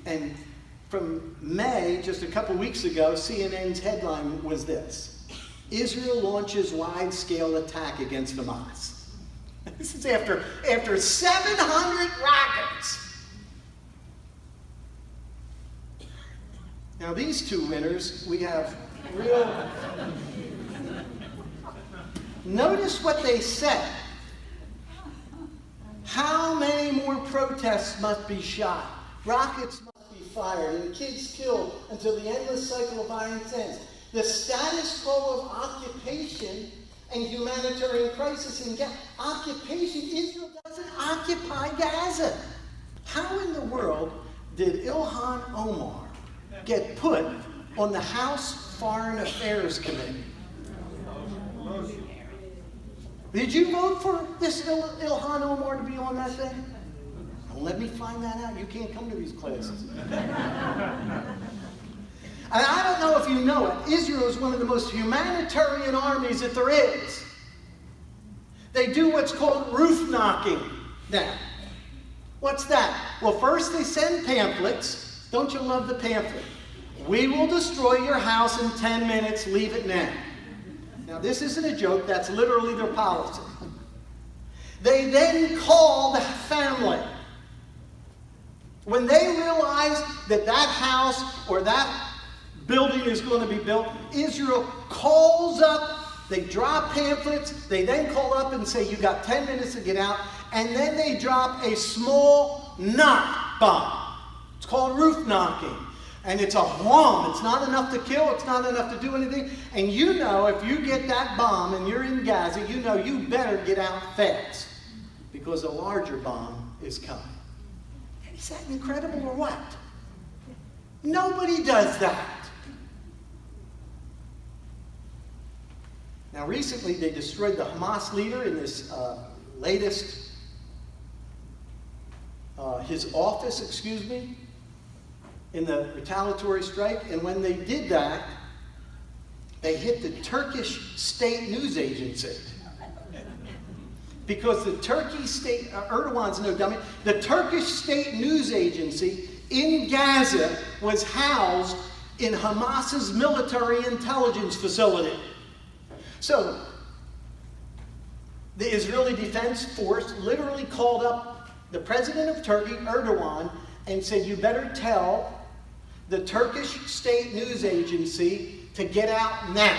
And from May, just a couple weeks ago, CNN's headline was this: Israel launches wide-scale attack against Hamas. This is after 700 rockets. Now these two winners, we have real... Notice what they said. How many more protests must be shot? Rockets must be fired and kids killed until the endless cycle of violence ends. The status quo of occupation and humanitarian crisis in Gaza. Occupation, Israel doesn't occupy Gaza. How in the world did Ilhan Omar get put on the House Foreign Affairs Committee? Did you vote for this Ilhan Omar to be on that thing? Well, let me find that out. You can't come to these classes. And I don't know if you know it, Israel is one of the most humanitarian armies that there is. They do what's called roof knocking now. What's that? Well, first they send pamphlets. Don't you love the pamphlet? We will destroy your house in 10 minutes, leave it now. Now this isn't a joke, that's literally their policy. They then call the family. When they realize that that house or that building is going to be built, Israel calls up, they drop pamphlets, they then call up and say, you got 10 minutes to get out, and then they drop a small knock bomb. It's called roof knocking. And it's a whom. It's not enough to kill, it's not enough to do anything. And you know if you get that bomb and you're in Gaza, you know you better get out fast because a larger bomb is coming. Is that incredible or what? Nobody does that. Now recently they destroyed the Hamas leader in this latest, his office, in the retaliatory strike. And when they did that, they hit the Turkish state news agency. Because the Turkish state, Erdogan's no dummy, the Turkish state news agency in Gaza was housed in Hamas's military intelligence facility. So, the Israeli Defense Force literally called up the president of Turkey, Erdogan, and said, you better tell the Turkish state news agency to get out now,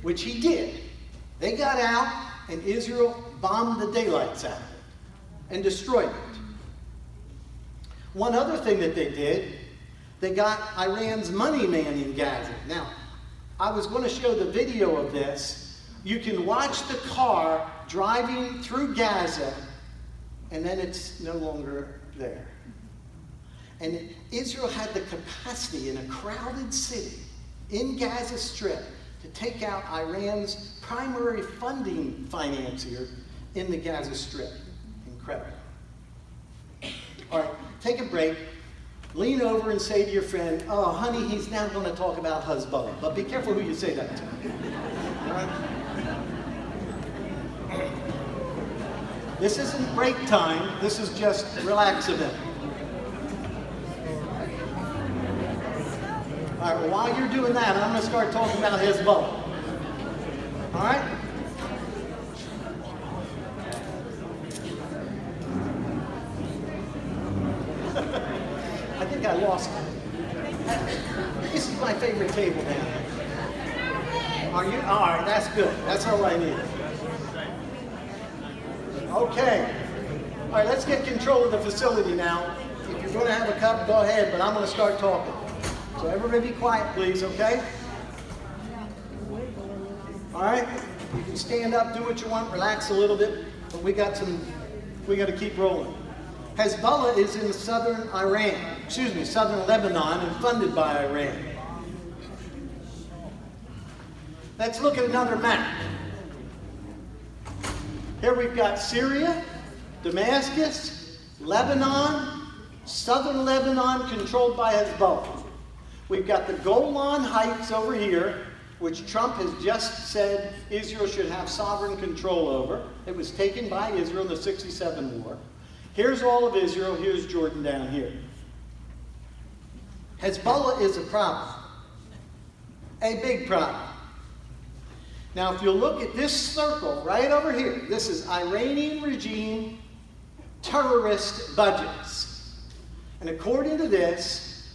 which he did. They got out, and Israel bombed the daylights out of it and destroyed it. One other thing that they did, they got Iran's money man in Gaza. Now, I was going to show the video of this. You can watch the car driving through Gaza, and then it's no longer there. And Israel had the capacity in a crowded city in Gaza Strip to take out Iran's primary funding financier in the Gaza Strip. Incredible. All right, take a break. Lean over and say to your friend, oh, honey, he's now going to talk about Hezbollah. But be careful who you say that to. All right? This isn't break time. This is just relax a bit. All right, well, while you're doing that, I'm going to start talking about Hezbollah. All right? I think I lost it. This is my favorite table down here. Are you? All right, that's good. That's all I need. Okay. All right, let's get control of the facility now. If you're going to have a cup, go ahead, but I'm going to start talking. So everybody be quiet, please, okay? All right? You can stand up, do what you want, relax a little bit, but we got to keep rolling. Hezbollah is in southern southern Lebanon, and funded by Iran. Let's look at another map. Here we've got Syria, Damascus, Lebanon, southern Lebanon controlled by Hezbollah. We've got the Golan Heights over here, which Trump has just said Israel should have sovereign control over. It was taken by Israel in the '67 war. Here's all of Israel. Here's Jordan down here. Hezbollah is a problem. A big problem. Now, if you look at this circle right over here, this is Iranian regime terrorist budgets. And according to this,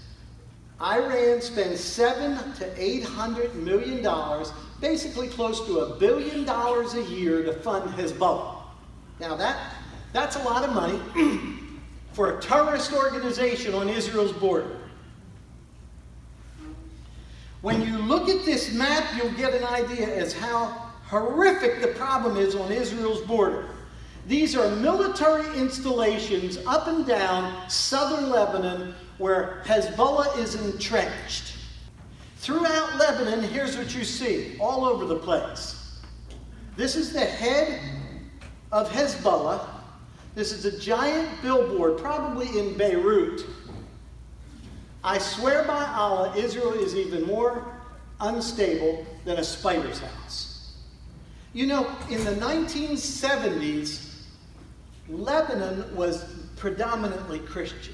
Iran spends $700 to $800 million, basically close to $1 billion a year to fund Hezbollah. Now that's a lot of money for a terrorist organization on Israel's border. When you look at this map, you'll get an idea as how horrific the problem is on Israel's border. These are military installations up and down southern Lebanon where Hezbollah is entrenched. Throughout Lebanon, here's what you see all over the place. This is the head of Hezbollah. This is a giant billboard, probably in Beirut. I swear by Allah, Israel is even more unstable than a spider's house. You know, in the 1970s, Lebanon was predominantly Christian.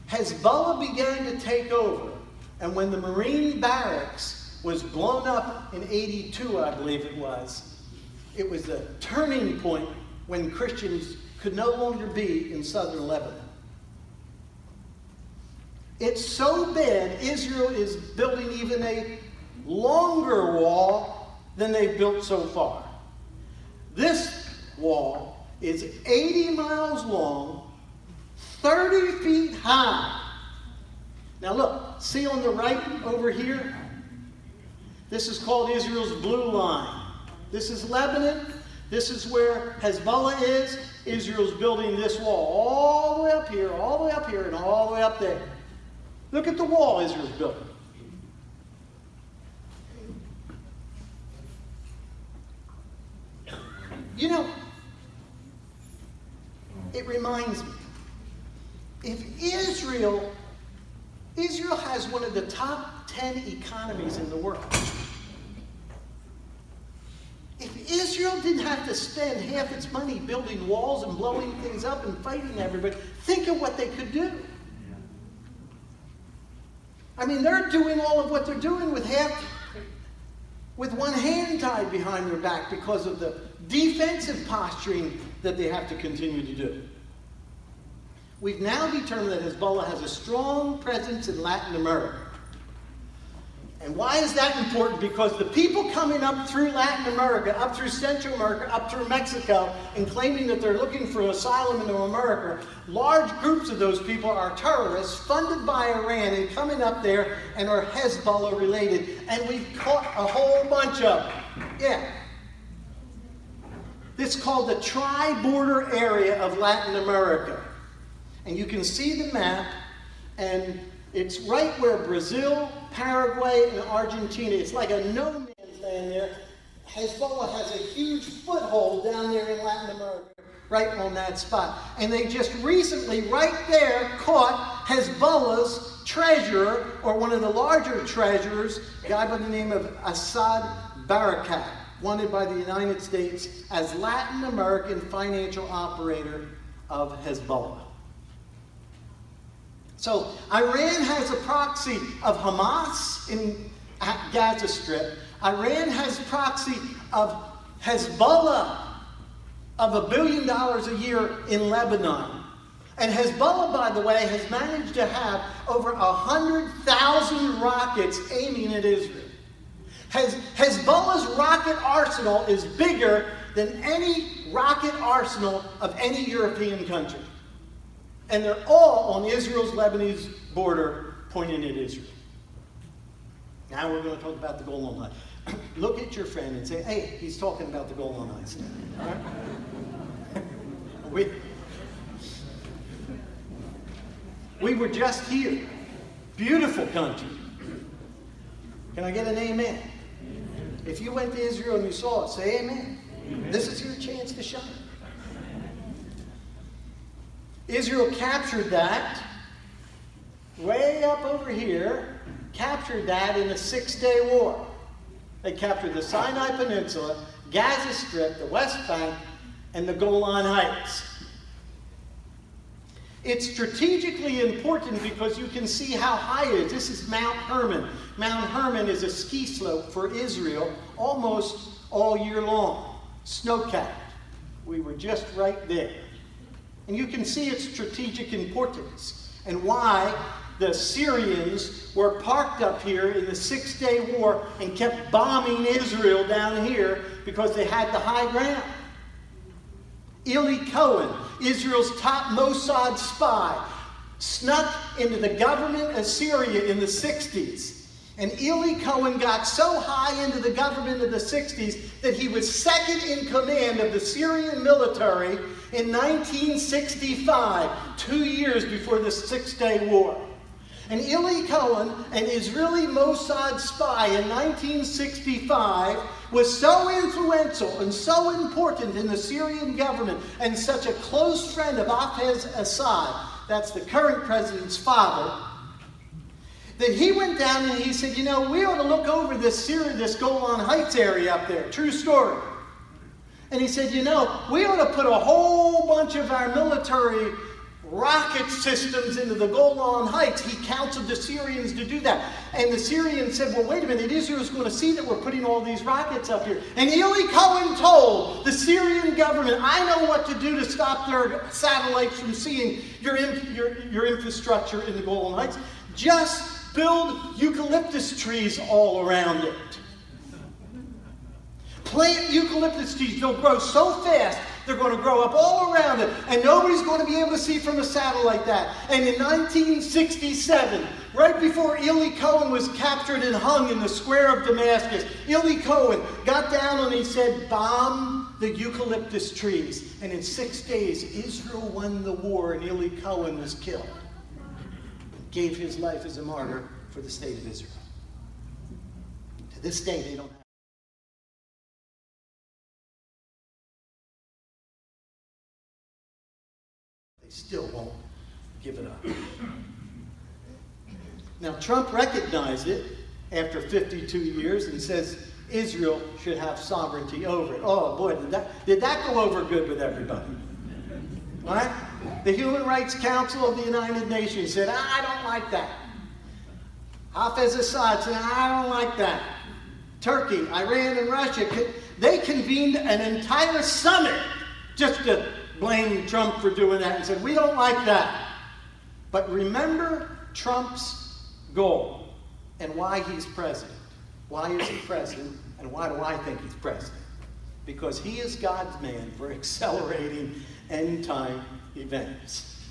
Hezbollah began to take over, and when the Marine barracks was blown up in '82, I believe it was a turning point when Christians could no longer be in southern Lebanon. It's so bad, Israel is building even a longer wall than they've built so far. This wall is 80 miles long, 30 feet high. Now look, see on the right over here? This is called Israel's blue line. This is Lebanon. This is where Hezbollah is. Israel's building this wall all the way up here, all the way up here, and all the way up there. Look at the wall Israel's building. You know, it reminds me, if Israel has one of the top 10 economies in the world. If Israel didn't have to spend half its money building walls and blowing things up and fighting everybody, think of what they could do. I mean, they're doing all of what they're doing with one hand tied behind their back because of the defensive posturing that they have to continue to do. We've now determined that Hezbollah has a strong presence in Latin America. And why is that important? Because the people coming up through Latin America, up through Central America, up through Mexico, and claiming that they're looking for asylum in America, large groups of those people are terrorists funded by Iran and coming up there and are Hezbollah related. And we've caught a whole bunch of them. Yeah. It's called the tri-border area of Latin America. And you can see the map, and it's right where Brazil, Paraguay, and Argentina, it's like a no man's land there. Hezbollah has a huge foothold down there in Latin America, right on that spot. And they just recently, right there, caught Hezbollah's treasurer, or one of the larger treasurers, a guy by the name of Assad Barakat. wanted by the United States as Latin American financial operator of Hezbollah. So Iran has a proxy of Hamas in Gaza Strip. Iran has proxy of Hezbollah of $1 billion a year in Lebanon. And Hezbollah, by the way, has managed to have over 100,000 rockets aiming at Israel. Hezbollah's rocket arsenal is bigger than any rocket arsenal of any European country. And they're all on Israel's Lebanese border pointing at Israel. Now we're going to talk about the Golan Heights. Look at your friend and say, hey, he's talking about the Golan Heights now. All right? We were just here. Beautiful country. Can I get an amen? If you went to Israel and you saw it, say amen. This is your chance to shine. Israel captured that way up over here, captured that in a 6-day war. They captured the Sinai Peninsula, Gaza Strip, the West Bank, and the Golan Heights. It's strategically important because you can see how high it is. This is Mount Hermon. Mount Hermon is a ski slope for Israel almost all year long. Snow-capped. We were just right there. And you can see its strategic importance and why the Syrians were parked up here in the 6-day war and kept bombing Israel down here because they had the high ground. Eli Cohen, Israel's top Mossad spy, snuck into the government of Syria in the 60s. And Eli Cohen got so high into the government of the 60s that he was second in command of the Syrian military in 1965, 2 years before the 6-day war. And Eli Cohen, an Israeli Mossad spy in 1965, was so influential and so important in the Syrian government and such a close friend of Hafez Assad, that's the current president's father, that he went down and he said, you know, we ought to look over this Golan Heights area up there. True story. And he said, you know, we ought to put a whole bunch of our military rocket systems into the Golan Heights. He counseled the Syrians to do that. And the Syrians said, well, wait a minute, Israel's going to see that we're putting all these rockets up here. And Eli Cohen told the Syrian government, I know what to do to stop their satellites from seeing your infrastructure in the Golan Heights. Just build eucalyptus trees all around it. Plant eucalyptus trees. They'll grow so fast, they're going to grow up all around it. And nobody's going to be able to see from a satellite that. And in 1967, right before Eli Cohen was captured and hung in the square of Damascus, Eli Cohen got down and he said, bomb the eucalyptus trees. And in 6 days, Israel won the war and Eli Cohen was killed. Gave his life as a martyr for the state of Israel. To this day, they don't have. They still won't give it up. Now, Trump recognized it after 52 years and says Israel should have sovereignty over it. Oh boy, did that go over good with everybody? All right? The Human Rights Council of the United Nations said, I don't like that. Hafez Assad said, I don't like that. Turkey, Iran, and Russia, they convened an entire summit just to blame Trump for doing that and said, we don't like that. But remember Trump's goal and why he's president. Why is he president, and why do I think he's president? Because he is God's man for accelerating end-time events.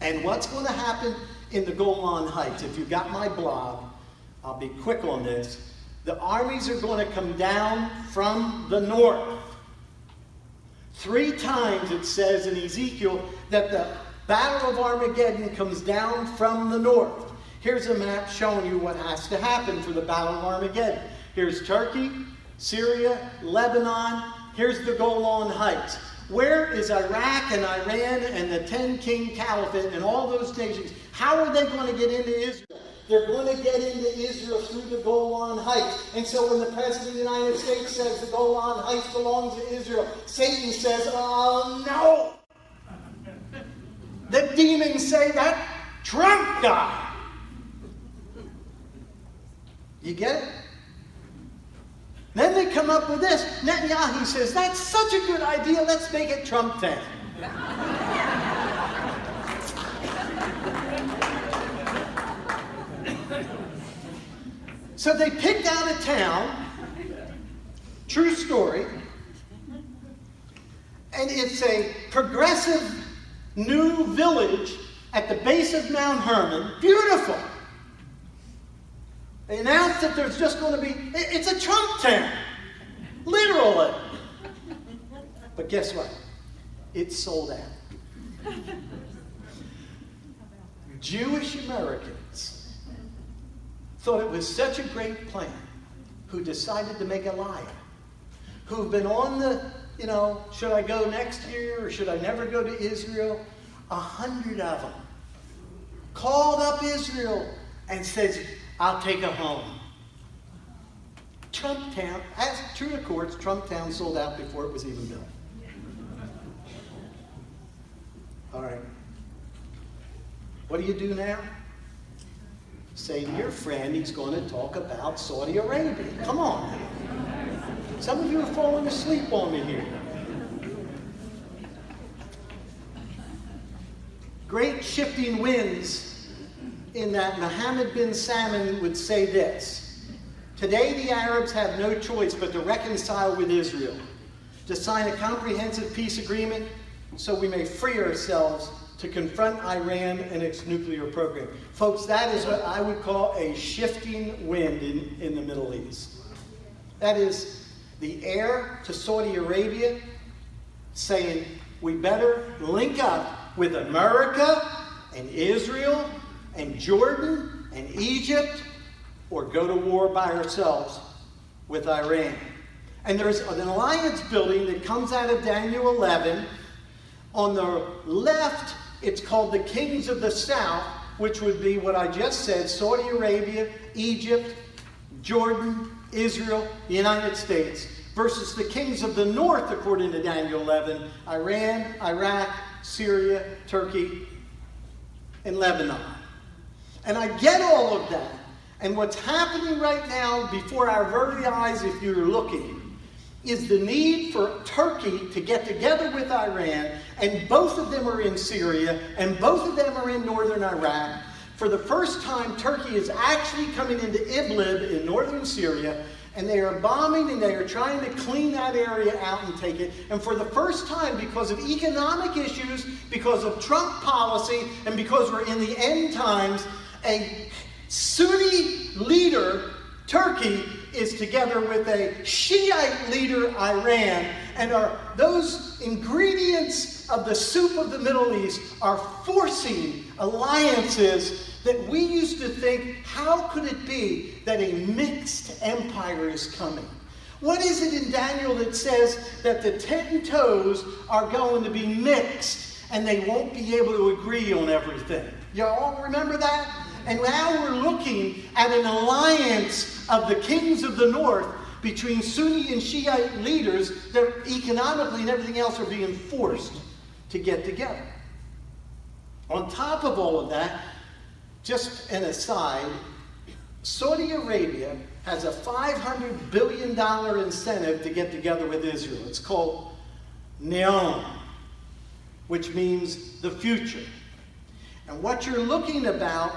And what's going to happen in the Golan Heights? If you got my blog, I'll be quick on this. The armies are going to come down from the north. 3 times it says in Ezekiel that the Battle of Armageddon comes down from the north. Here's a map showing you what has to happen for the Battle of Armageddon. Here's Turkey, Syria, Lebanon. Here's the Golan Heights. Where is Iraq and Iran and the 10-king caliphate and all those nations? How are they going to get into Israel? They're going to get into Israel through the Golan Heights. And so when the President of the United States says the Golan Heights belongs to Israel, Satan says, oh no! The demons say that Trump guy. You get it? Then they come up with this. Netanyahu says, that's such a good idea, let's make it Trump Town. So they picked out a town, true story, and it's a progressive new village at the base of Mount Hermon. Beautiful. They announced that there's just going to be, it's a Trump town. Literally. But guess what? It's sold out. Jewish Americans thought it was such a great plan, who decided to make a liar, who've been on the, should I go next year or should I never go to Israel? 100 of them called up Israel and says, I'll take a home. Trump Town, as true to courts, Trump Town sold out before it was even built. All right. What do you do now? Say to your friend he's going to talk about Saudi Arabia. Come on. Some of you are falling asleep on me here. Great shifting winds in that Mohammed bin Salman would say this: today the Arabs have no choice but to reconcile with Israel, to sign a comprehensive peace agreement so we may free ourselves to confront Iran and its nuclear program. Folks, that is what I would call a shifting wind in the Middle East. That is the heir to Saudi Arabia saying, we better link up with America and Israel and Jordan and Egypt, or go to war by ourselves with Iran. And there's an alliance building that comes out of Daniel 11. On the left, it's called the Kings of the South, which would be what I just said: Saudi Arabia, Egypt, Jordan, Israel, the United States, versus the Kings of the North, according to Daniel 11, Iran, Iraq, Syria, Turkey, and Lebanon. And I get all of that. And what's happening right now before our very eyes, if you're looking, is the need for Turkey to get together with Iran, and both of them are in Syria, and both of them are in northern Iraq. For the first time, Turkey is actually coming into Idlib in northern Syria, and they are bombing and they are trying to clean that area out and take it. And for the first time, because of economic issues, because of Trump policy, and because we're in the end times, a Sunni leader, Turkey, is together with a Shiite leader, Iran, and those ingredients of the soup of the Middle East are forcing alliances that we used to think, how could it be that a mixed empire is coming? What is it in Daniel that says that the 10 toes are going to be mixed and they won't be able to agree on everything? You all remember that? And now we're looking at an alliance of the kings of the north between Sunni and Shiite leaders that economically and everything else are being forced to get together. On top of all of that, just an aside, Saudi Arabia has a $500 billion incentive to get together with Israel. It's called Neom, which means the future. And what you're looking about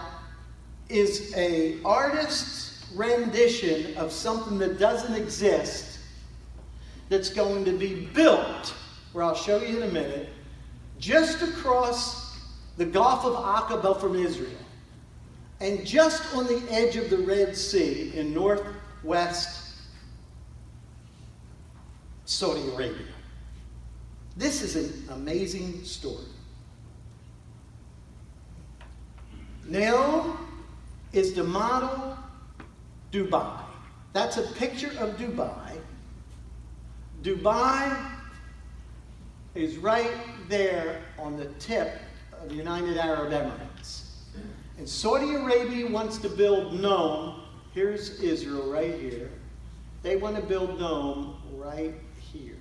is an artist's rendition of something that doesn't exist, that's going to be built, where I'll show you in a minute, just across the Gulf of Aqaba from Israel, and just on the edge of the Red Sea in northwest Saudi Arabia. This is an amazing story. Neom is the model Dubai. That's a picture of Dubai. Dubai is right there on the tip of the United Arab Emirates. And Saudi Arabia wants to build Nome. Here's Israel right here. They want to build Nome right here.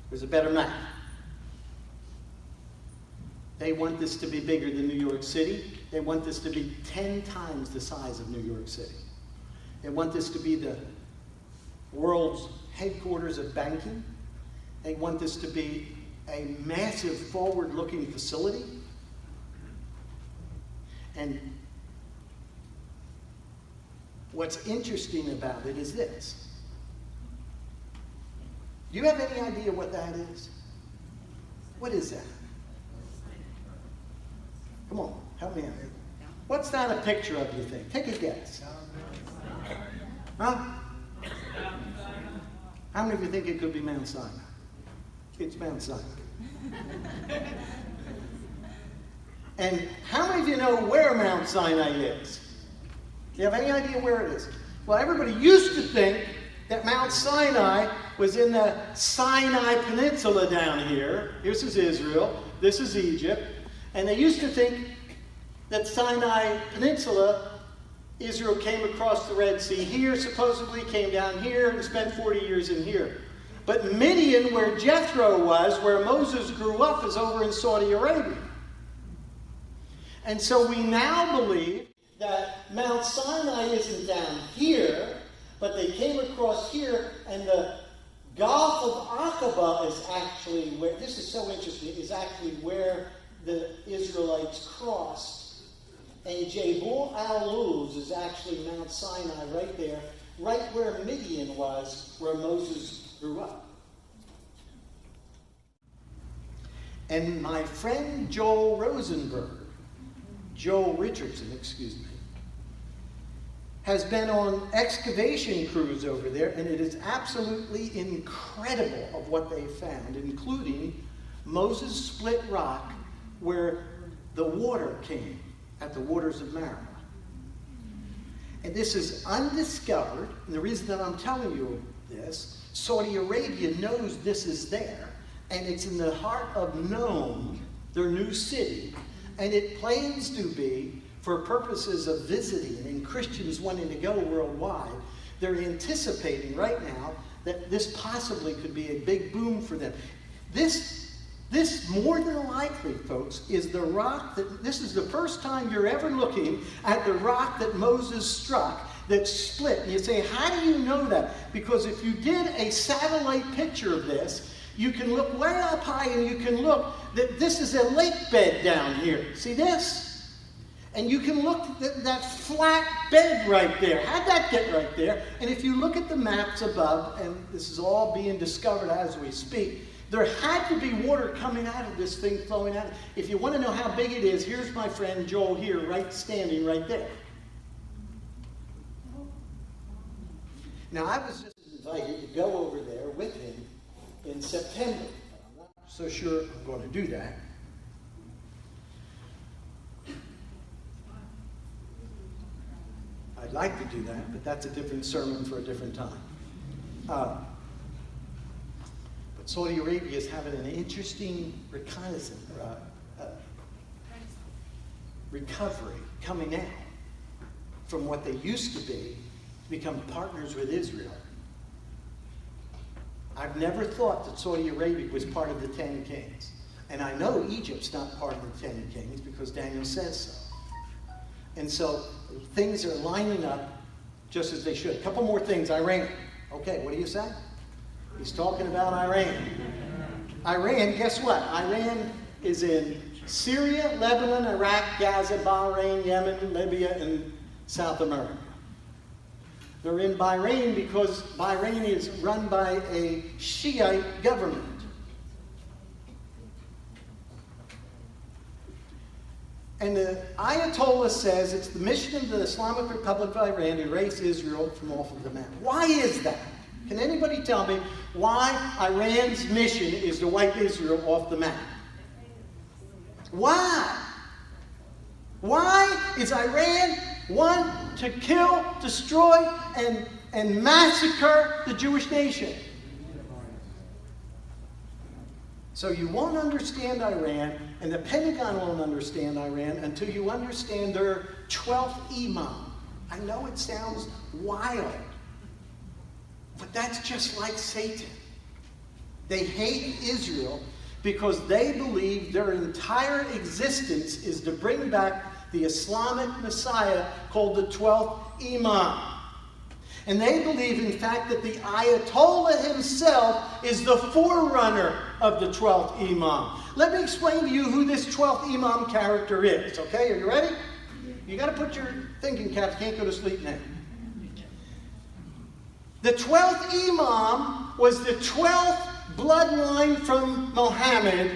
There's a better map. They want this to be bigger than New York City. They want this to be 10 times the size of New York City. They want this to be the world's headquarters of banking. They want this to be a massive forward-looking facility. And what's interesting about it is this. Do you have any idea what that is? What is that? Come on, help me out. What's that a picture of, you think? Take a guess. Huh? How many of you think it could be Mount Sinai? It's Mount Sinai. And how many of you know where Mount Sinai is? Do you have any idea where it is? Well, everybody used to think that Mount Sinai was in the Sinai Peninsula down here. This is Israel. This is Egypt. And they used to think that Sinai Peninsula, Israel came across the Red Sea here, supposedly came down here and spent 40 years in here. But Midian, where Jethro was, where Moses grew up, is over in Saudi Arabia. And so we now believe that Mount Sinai isn't down here, but they came across here, and the Gulf of Aqaba is actually where, this is so interesting, is actually where the Israelites crossed. And Jabal al-Luz is actually Mount Sinai right there, right where Midian was, where Moses grew up. And my friend Joel Richardson, has been on excavation crews over there, and it is absolutely incredible of what they found, including Moses split rock where the water came at the waters of Marah. And this is undiscovered, and the reason that I'm telling you this, Saudi Arabia knows this is there, and it's in the heart of Nome, their new city, and it plans to be, for purposes of visiting and Christians wanting to go worldwide, they're anticipating right now that this possibly could be a big boom for them. This more than likely, folks, is the rock that, this is the first time you're ever looking at the rock that Moses struck that split. And you say, how do you know that? Because if you did a satellite picture of this, you can look way up high and you can look that this is a lake bed down here. See this? And you can look at that flat bed right there. How'd that get right there? And if you look at the maps above, and this is all being discovered as we speak, there had to be water coming out of this thing, flowing out. If you want to know how big it is, here's my friend Joel here, standing right there. Now, I was just invited to go over there with him in September. I'm not so sure I'm going to do that. I'd like to do that, but that's a different sermon for a different time. But Saudi Arabia is having an interesting recovery coming out from what they used to be to become partners with Israel. I've never thought that Saudi Arabia was part of the 10 kings. And I know Egypt's not part of the 10 kings because Daniel says so. And so things are lining up just as they should. A couple more things. Iran. Okay, what do you say? He's talking about Iran. Iran, guess what? Iran is in Syria, Lebanon, Iraq, Gaza, Bahrain, Yemen, Libya, and South America. They're in Bahrain because Bahrain is run by a Shiite government. And the Ayatollah says it's the mission of the Islamic Republic of Iran to erase Israel from off of the map. Why is that? Can anybody tell me why Iran's mission is to wipe Israel off the map? Why? Why is Iran want to kill, destroy, and massacre the Jewish nation? So you won't understand Iran, and the Pentagon won't understand Iran until you understand their 12th imam. I know it sounds wild, but that's just like Satan. They hate Israel because they believe their entire existence is to bring back the Islamic Messiah called the 12th Imam. And they believe, in fact, that the Ayatollah himself is the forerunner of the 12th Imam. Let me explain to you who this 12th Imam character is, okay? Are you ready? You got to put your thinking caps, can't go to sleep now. The 12th Imam was the 12th bloodline from Muhammad,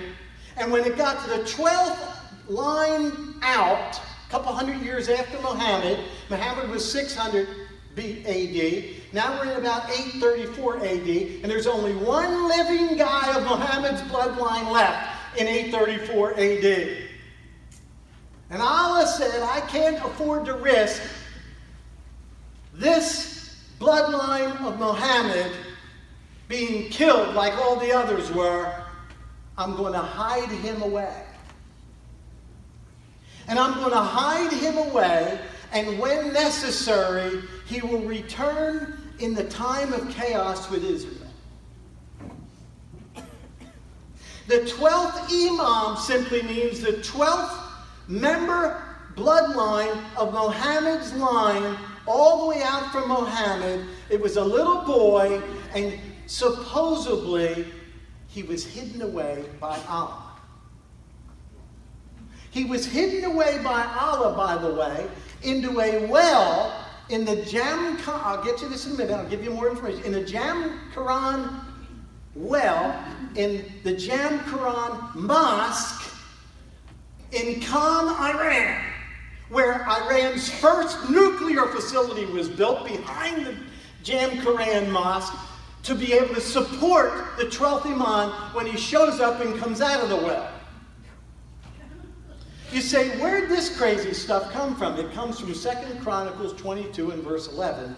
and when it got to the 12th line out, a couple hundred years after Muhammad was 600 AD, now we're in about 834 AD, and there's only one living guy of Muhammad's bloodline left in 834 AD. And Allah said, I can't afford to risk this bloodline of Muhammad being killed like all the others were. I'm going to hide him away. And I'm going to hide him away, and when necessary, he will return in the time of chaos with Israel. The 12th Imam simply means the 12th member bloodline of Muhammad's line, all the way out from Muhammad. It was a little boy, and supposedly he was hidden away by Allah. He was hidden away by Allah, by the way, into a well in the I'll get to this in a minute, I'll give you more information. In the Jamkaran well, in the Jamkaran Mosque in Qom, Iran, where Iran's first nuclear facility was built behind the Jamkaran Mosque to be able to support the 12th Imam when he shows up and comes out of the well. You say, where'd this crazy stuff come from? It comes from 2 Chronicles 22 and verse 11.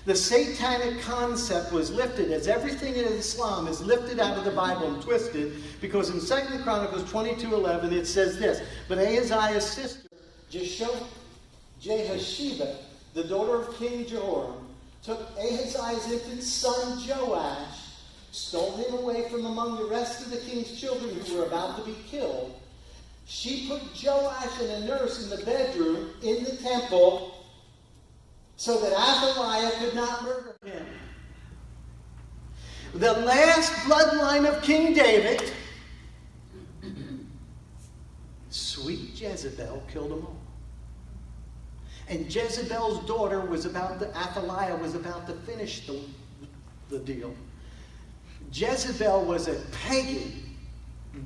The satanic concept was lifted, as everything in Islam is lifted out of the Bible and twisted, because in 2 Chronicles 22:11 it says this, but Ahaziah's sister, Jehosheba, the daughter of King Jehoram, took Ahaziah's infant son Joash, stole him away from among the rest of the king's children who were about to be killed. She put Joash and a nurse in the bedroom in the temple so that Athaliah could not murder him. The last bloodline of King David, sweet Jezebel, killed them all. And Jezebel's daughter Athaliah was about to finish the deal. Jezebel was a pagan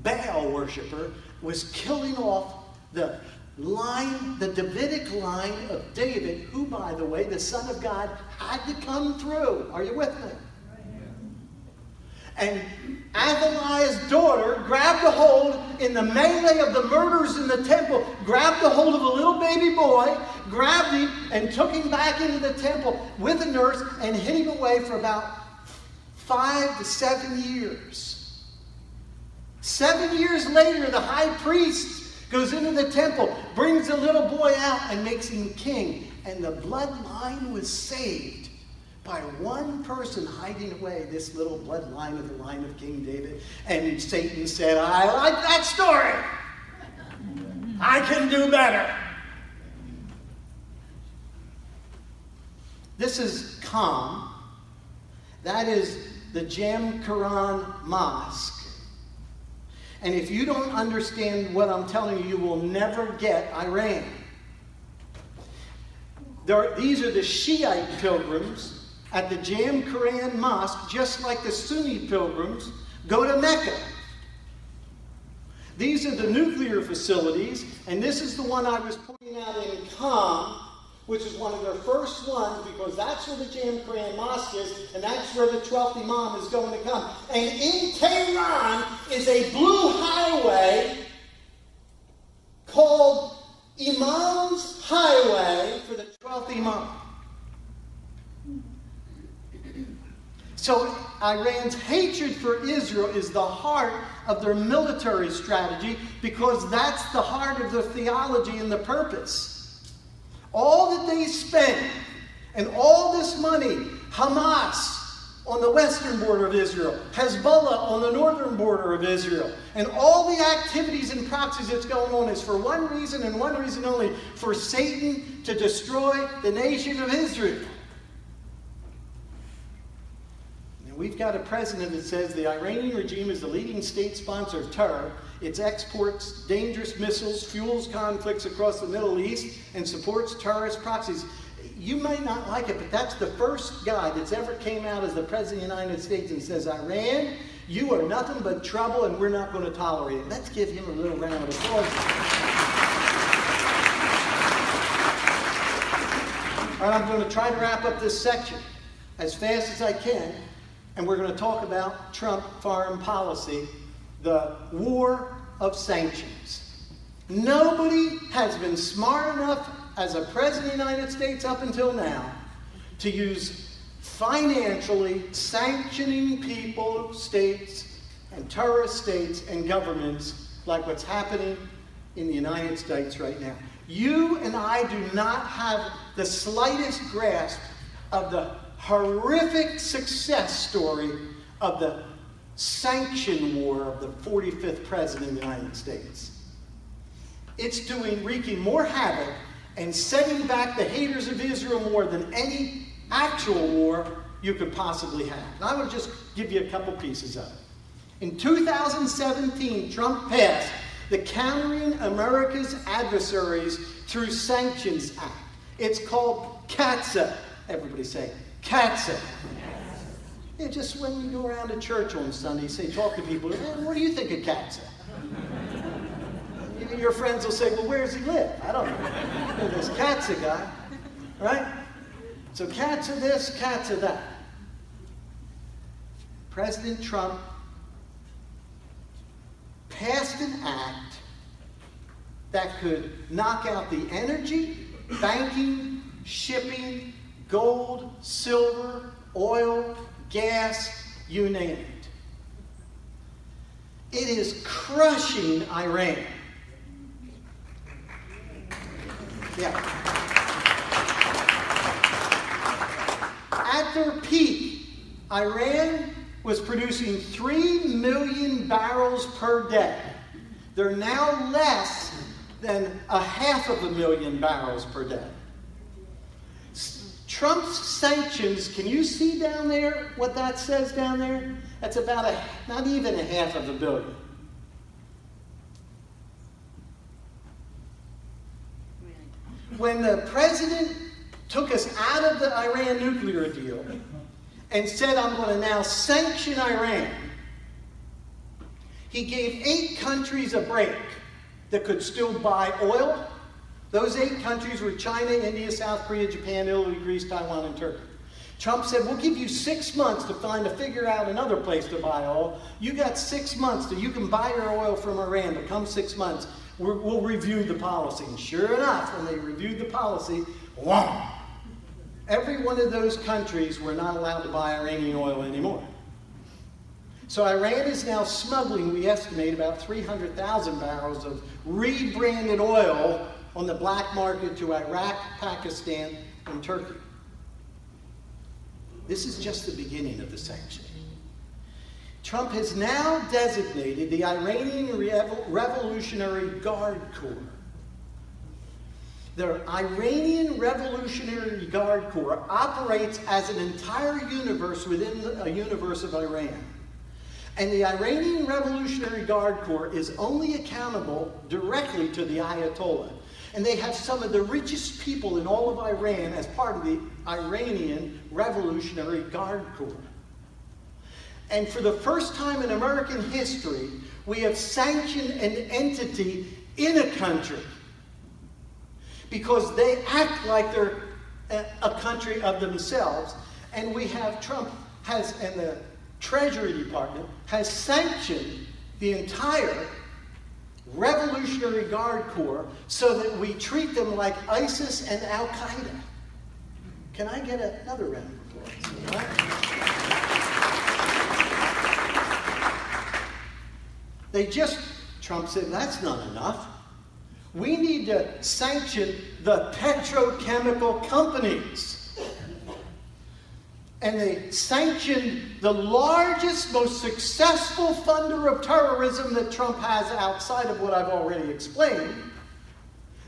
Baal worshiper, was killing off the Davidic line of David, who, by the way, the Son of God, had to come through. Are you with me? And Athaliah's daughter grabbed a hold in the melee of the murders in the temple, grabbed a hold of a little baby boy, grabbed him, and took him back into the temple with a nurse and hid him away for about 5 to 7 years. 7 years later, the high priest goes into the temple, brings the little boy out, and makes him king. And the bloodline was saved by one person hiding away this little bloodline of the line of King David. And Satan said, I like that story. I can do better. This is Qom. That is the Jamkaran Mosque. And if you don't understand what I'm telling you, you will never get Iran. These are the Shiite pilgrims at the Jamkaran Mosque, just like the Sunni pilgrims go to Mecca. These are the nuclear facilities, and this is the one I was pointing out in Qom, which is one of their first ones, because that's where the Jamkaran Mosque is, and that's where the 12th Imam is going to come. And in Tehran is a blue highway called Imam's Highway for the 12th Imam. So Iran's hatred for Israel is the heart of their military strategy, because that's the heart of their theology and the purpose. All that they spend and all this money, Hamas on the western border of Israel, Hezbollah on the northern border of Israel, and all the activities and proxies that's going on is for one reason and one reason only: for Satan to destroy the nation of Israel. And we've got a president that says the Iranian regime is the leading state sponsor of terror. It exports dangerous missiles, fuels conflicts across the Middle East, and supports terrorist proxies. You might not like it, but that's the first guy that's ever came out as the President of the United States and says, Iran, you are nothing but trouble and we're not going to tolerate it. Let's give him a little round of applause. All right, I'm going to try to wrap up this section as fast as I can, and we're going to talk about Trump foreign policy, the war of sanctions. Nobody has been smart enough as a president of the United States up until now to use financially sanctioning people, states, and terrorist states and governments like what's happening in the United States right now. You and I do not have the slightest grasp of the horrific success story of the sanction war of the 45th president of the United States. It's wreaking more havoc and setting back the haters of Israel more than any actual war you could possibly have. And I will just give you a couple pieces of it. In 2017, Trump passed the Countering America's Adversaries Through Sanctions Act. It's called CAATSA. Everybody say, CAATSA. Yeah, just when you go around to church on Sunday, talk to people, what do you think of CAATSA? Your friends will say, well, where does he live? I don't know. This CAATSA guy, right? So CAATSA this, CAATSA that. President Trump passed an act that could knock out the energy, banking, shipping, gold, silver, oil, gas, you name it. It is crushing Iran. Yeah. At their peak, Iran was producing 3 million barrels per day. They're now less than 500,000 barrels per day. Trump's sanctions, can you see down there what that says down there? That's about not even 500 million. When the president took us out of the Iran nuclear deal and said, I'm going to now sanction Iran, he gave 8 countries a break that could still buy oil. Those 8 countries were China, India, South Korea, Japan, Italy, Greece, Taiwan, and Turkey. Trump said, we'll give you 6 months to figure out another place to buy oil. You got 6 months you can buy your oil from Iran, but come 6 months, we'll review the policy. And sure enough, when they reviewed the policy, wham! Every one of those countries were not allowed to buy Iranian oil anymore. So Iran is now smuggling, we estimate, about 300,000 barrels of rebranded oil on the black market to Iraq, Pakistan, and Turkey. This is just the beginning of the sanctions. Trump has now designated the Iranian Revolutionary Guard Corps. The Iranian Revolutionary Guard Corps operates as an entire universe within a universe of Iran. And the Iranian Revolutionary Guard Corps is only accountable directly to the Ayatollah. And they have some of the richest people in all of Iran as part of the Iranian Revolutionary Guard Corps. And for the first time in American history, we have sanctioned an entity in a country because they act like they're a country of themselves. And we have and the Treasury Department has sanctioned the entire Revolutionary Guard Corps so that we treat them like ISIS and Al-Qaeda. Can I get another round of applause? Trump said, that's not enough. We need to sanction the petrochemical companies. And they sanctioned the largest, most successful funder of terrorism that Trump has outside of what I've already explained.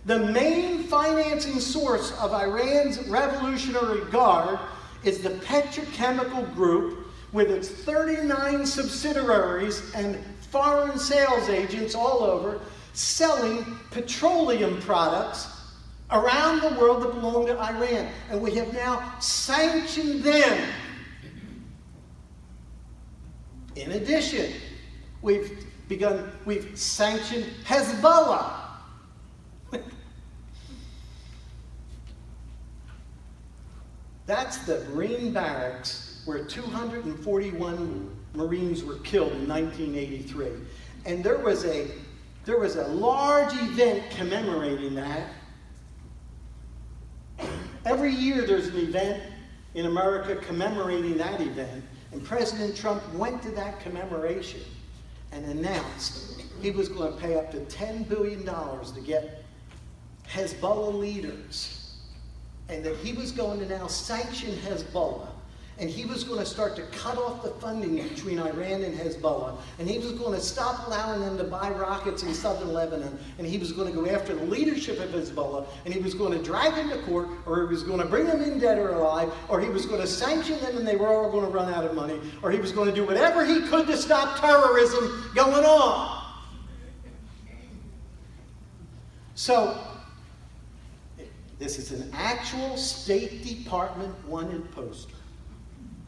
The main financing source of Iran's Revolutionary Guard is the petrochemical group with its 39 subsidiaries and foreign sales agents all over selling petroleum products around the world that belong to Iran. And we have now sanctioned them. In addition, we've sanctioned Hezbollah. That's the Marine barracks where 241 Marines were killed in 1983. And there was a large event commemorating that. Every year there's an event in America commemorating that event. And President Trump went to that commemoration and announced he was going to pay up to $10 billion to get Hezbollah leaders. And that he was going to now sanction Hezbollah. And he was going to start to cut off the funding between Iran and Hezbollah. And he was going to stop allowing them to buy rockets in southern Lebanon. And he was going to go after the leadership of Hezbollah. And he was going to drag them to court, or he was going to bring them in dead or alive, or he was going to sanction them and they were all going to run out of money, or he was going to do whatever he could to stop terrorism going on. So, this is an actual State Department wanted poster.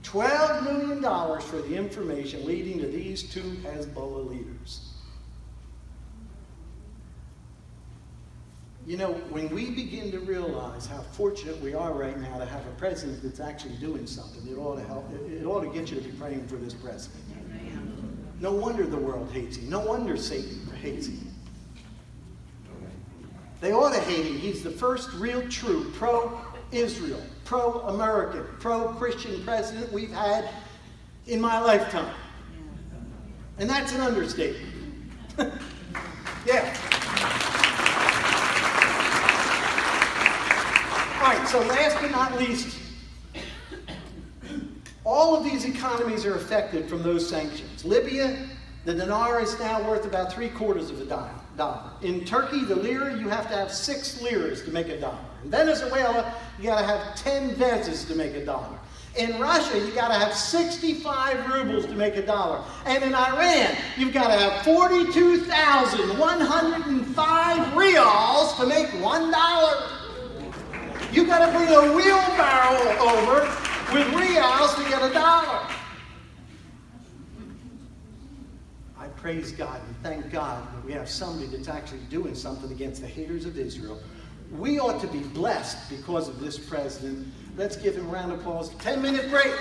$12 million for the information leading to these two Hezbollah leaders. You know, when we begin to realize how fortunate we are right now to have a president that's actually doing something, it ought to help. It ought to get you to be praying for this president. No wonder the world hates him. No wonder Satan hates him. They ought to hate him. He's the first real true pro-Israel, pro-American, pro-Christian president we've had in my lifetime. And that's an understatement. Yeah. All right, so last but not least, all of these economies are affected from those sanctions. Libya, the dinar is now worth about $0.75 of a dollar. In Turkey, the lira, you have to have 6 liras to make a dollar. In Venezuela, you got to have 10 vezes to make a dollar. In Russia, you got to have 65 rubles to make a dollar. And in Iran, you've got to have 42,105 reals to make $1. You got to bring a wheelbarrow over with reals to get a dollar. I praise God and thank God that we have somebody that's actually doing something against the haters of Israel. We ought to be blessed because of this president. Let's give him a round of applause. 10-minute break.